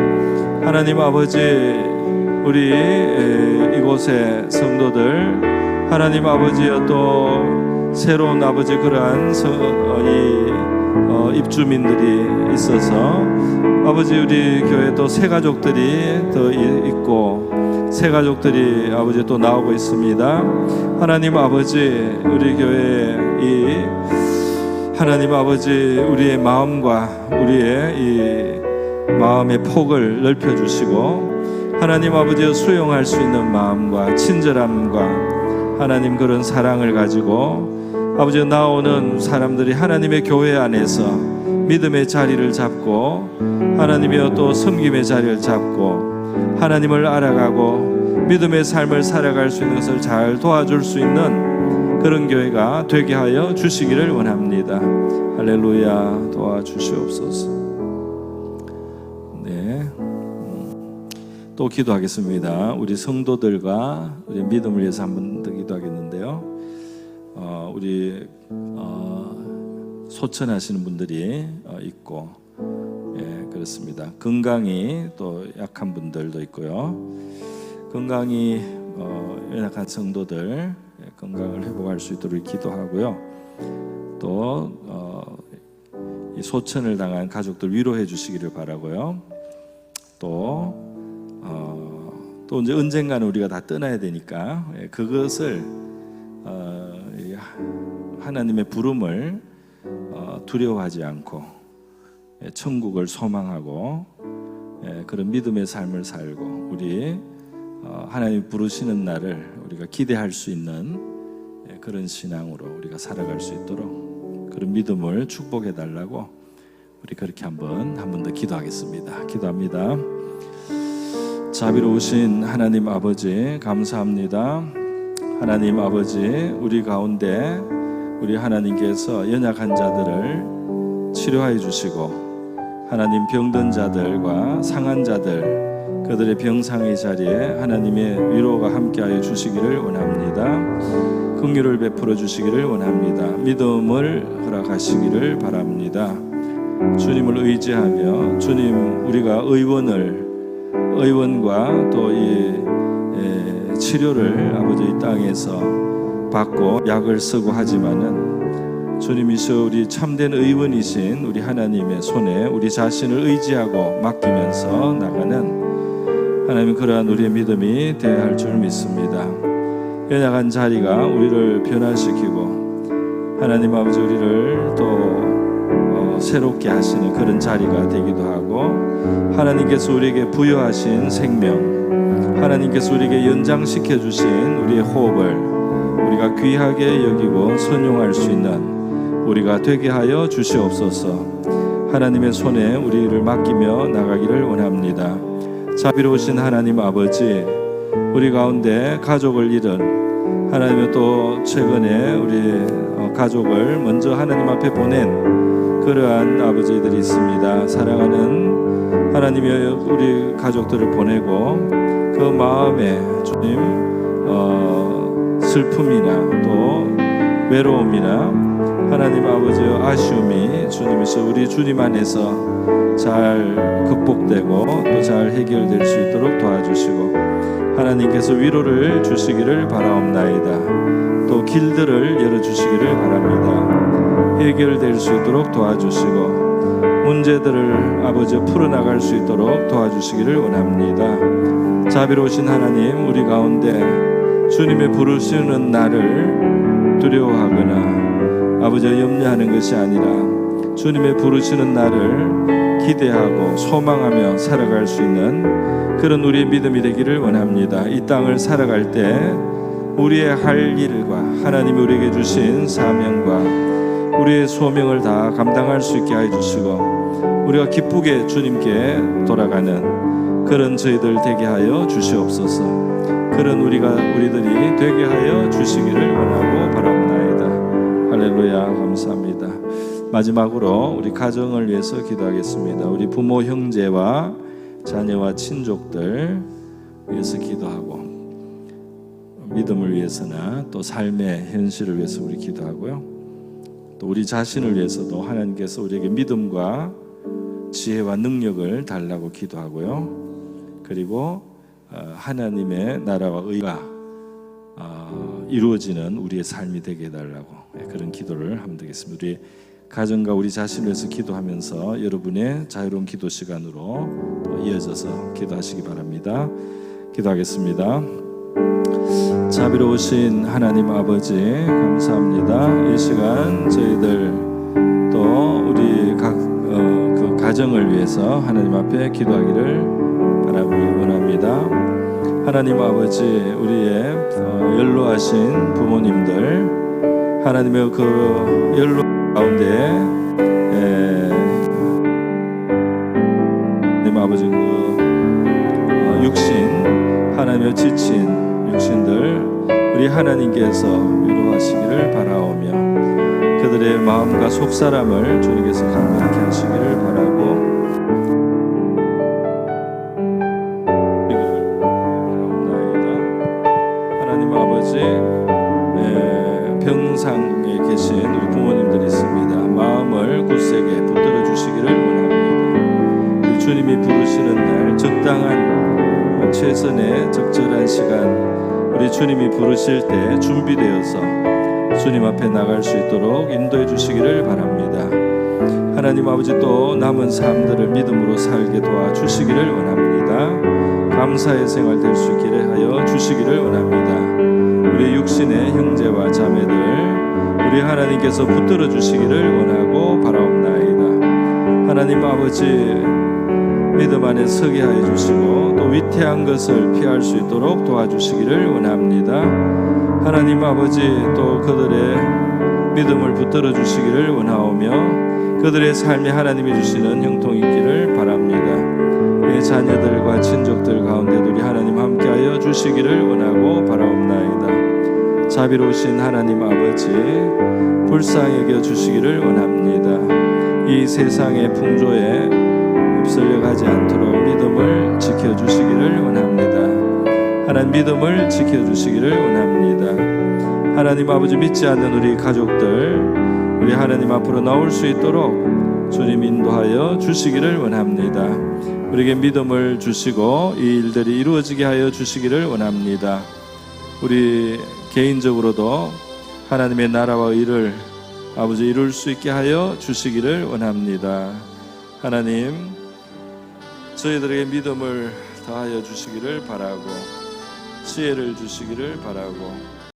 하나님 아버지 우리 이곳의 성도들 하나님 아버지여 또 새로운 아버지 그러한 입주민들이 있어서 아버지 우리 교회 또 새 가족들이 더 있고 새 가족들이 아버지 또 나오고 있습니다. 하나님 아버지 우리 교회에 이 하나님 아버지 우리의 마음과 우리의 이 마음의 폭을 넓혀 주시고 하나님 아버지여 수용할 수 있는 마음과 친절함과 하나님 그런 사랑을 가지고 아버지 나오는 사람들이 하나님의 교회 안에서 믿음의 자리를 잡고 하나님이여 또 섬김의 자리를 잡고 하나님을 알아가고 믿음의 삶을 살아갈 수 있는 것을 잘 도와줄 수 있는 그런 교회가 되게 하여 주시기를 원합니다. 할렐루야. 도와주시옵소서. 네. 또 기도하겠습니다. 우리 성도들과 우리 믿음을 위해서 한 번 더 기도하겠는데요. 우리 소천하시는 분들이 있고, 예, 그렇습니다. 건강이 또 약한 분들도 있고요. 건강이 연약한 성도들 건강을 회복할 수 있도록 기도하고요. 또 이 소천을 당한 가족들 위로해 주시기를 바라고요. 또 이제 언젠가는 우리가 다 떠나야 되니까 그것을 하나님의 부름을 두려워하지 않고 천국을 소망하고 그런 믿음의 삶을 살고 우리 하나님 부르시는 날을 우리가 기대할 수 있는 그런 신앙으로 우리가 살아갈 수 있도록 그런 믿음을 축복해 달라고 우리 그렇게 한 번 더 기도하겠습니다. 기도합니다. 자비로우신 하나님 아버지 감사합니다. 하나님 아버지 우리 가운데 우리 하나님께서 연약한 자들을 치료해 주시고 하나님 병든 자들과 상한 자들 그들의 병상의 자리에 하나님의 위로가 함께하여 주시기를 원합니다. 긍휼을 베풀어 주시기를 원합니다. 믿음을 허락하시기를 바랍니다. 주님을 의지하며 주님 우리가 의원과 또 이 치료를 아버지 이 땅에서 받고 약을 쓰고 하지만은 주님이셔 우리 참된 의원이신 우리 하나님의 손에 우리 자신을 의지하고 맡기면서 나가는 하나님 그러한 우리의 믿음이 되어야 할 줄 믿습니다. 연약한 자리가 우리를 변화시키고 하나님 아버지 우리를 또 새롭게 하시는 그런 자리가 되기도 하고 하나님께서 우리에게 부여하신 생명 하나님께서 우리에게 연장시켜 주신 우리의 호흡을 우리가 귀하게 여기고 선용할 수 있는 우리가 되게 하여 주시옵소서. 하나님의 손에 우리를 맡기며 나가기를 원합니다. 자비로우신 하나님 아버지 우리 가운데 가족을 잃은 하나님의 또 최근에 우리 가족을 먼저 하나님 앞에 보낸 그러한 아버지들이 있습니다. 사랑하는 하나님의 우리 가족들을 보내고 그 마음에 주님 슬픔이나 또 외로움이나 하나님 아버지의 아쉬움이 주님이서 우리 주님 안에서 잘 극복되고 또 잘 해결될 수 있도록 도와주시고 하나님께서 위로를 주시기를 바라옵나이다. 또 길들을 열어주시기를 바랍니다. 해결될 수 있도록 도와주시고 문제들을 아버지 풀어나갈 수 있도록 도와주시기를 원합니다. 자비로우신 하나님 우리 가운데 주님의 부르시는 날을 두려워하거나 아버지 염려하는 것이 아니라 주님의 부르시는 날을 기대하고 소망하며 살아갈 수 있는 그런 우리의 믿음이 되기를 원합니다. 이 땅을 살아갈 때 우리의 할 일과 하나님이 우리에게 주신 사명과 우리의 소명을 다 감당할 수 있게 해주시고 우리가 기쁘게 주님께 돌아가는 그런 저희들 되게 하여 주시옵소서. 그런 우리들이 되게 하여 주시기를 원하고 바랍니다. 할렐루야 감사합니다. 마지막으로 우리 가정을 위해서 기도하겠습니다. 우리 부모 형제와 자녀와 친족들 위해서 기도하고 믿음을 위해서나 또 삶의 현실을 위해서 우리 기도하고요. 또 우리 자신을 위해서도 하나님께서 우리에게 믿음과 지혜와 능력을 달라고 기도하고요. 그리고 하나님의 나라와 의가 이루어지는 우리의 삶이 되게 해달라고 그런 기도를 하면 되겠습니다. 우리 가정과 우리 자신을 위해서 기도하면서 여러분의 자유로운 기도 시간으로 이어져서 기도하시기 바랍니다. 기도하겠습니다. 자비로우신 하나님 아버지, 감사합니다. 이 시간 저희들 또 우리 그 가정을 위해서 하나님 앞에 기도하기를 원합니다. 하나님 아버지, 우리의 연로하신 부모님들, 하나님의 그 연로 가운데 하나님 아버지 그 육신, 하나님의 지친 육신들 우리 하나님께서 위로하시기를 바라오며 그들의 마음과 속사람을 주님께서 강건케 하시기를 바라고 하나님 아버지, 병상에 계신 우리 부모님들이 있습니다. 마음을 굳세게 붙들어 주시기를 원합니다. 우리 주님이 부르시는 날 적당한 최선의 적절한 시간, 우리 주님이 부르실 때 준비되어서 주님 앞에 나갈 수 있도록 인도해 주시기를 바랍니다. 하나님 아버지, 또 남은 삶들을 믿음으로 살게 도와주시기를 원합니다. 감사의 생활 될 수 있게 하여 주시기를 원합니다. 우리 육신의 형제와 자매들 우리 하나님께서 붙들어 주시기를 원하고 바라옵나이다. 하나님 아버지, 믿음 안에 서게 하여 주시고 또 위태한 것을 피할 수 있도록 도와주시기를 원합니다. 하나님 아버지, 또 그들의 믿음을 붙들어 주시기를 원하오며 그들의 삶에 하나님이 주시는 형통이 있기를 바랍니다. 내 자녀들과 친족들 가운데도 우리 하나님 함께하여 주시기를 원하고 바라옵나이다. 자비로우신 하나님 아버지, 불쌍히 여겨 주시기를 원합니다. 이 세상의 풍조에 휩쓸려 가지 않도록 믿음을 지켜주시기를 원합니다. 하나님, 믿음을 지켜주시기를 원합니다. 하나님 아버지, 믿지 않는 우리 가족들 우리 하나님 앞으로 나올 수 있도록 주님 인도하여 주시기를 원합니다. 우리에게 믿음을 주시고 이 일들이 이루어지게 하여 주시기를 원합니다. 우리 개인적으로도 하나님의 나라와 의를 아버지 이룰 수 있게 하여 주시기를 원합니다. 하나님, 저희들에게 믿음을 더하여 주시기를 바라고 지혜를 주시기를 바라고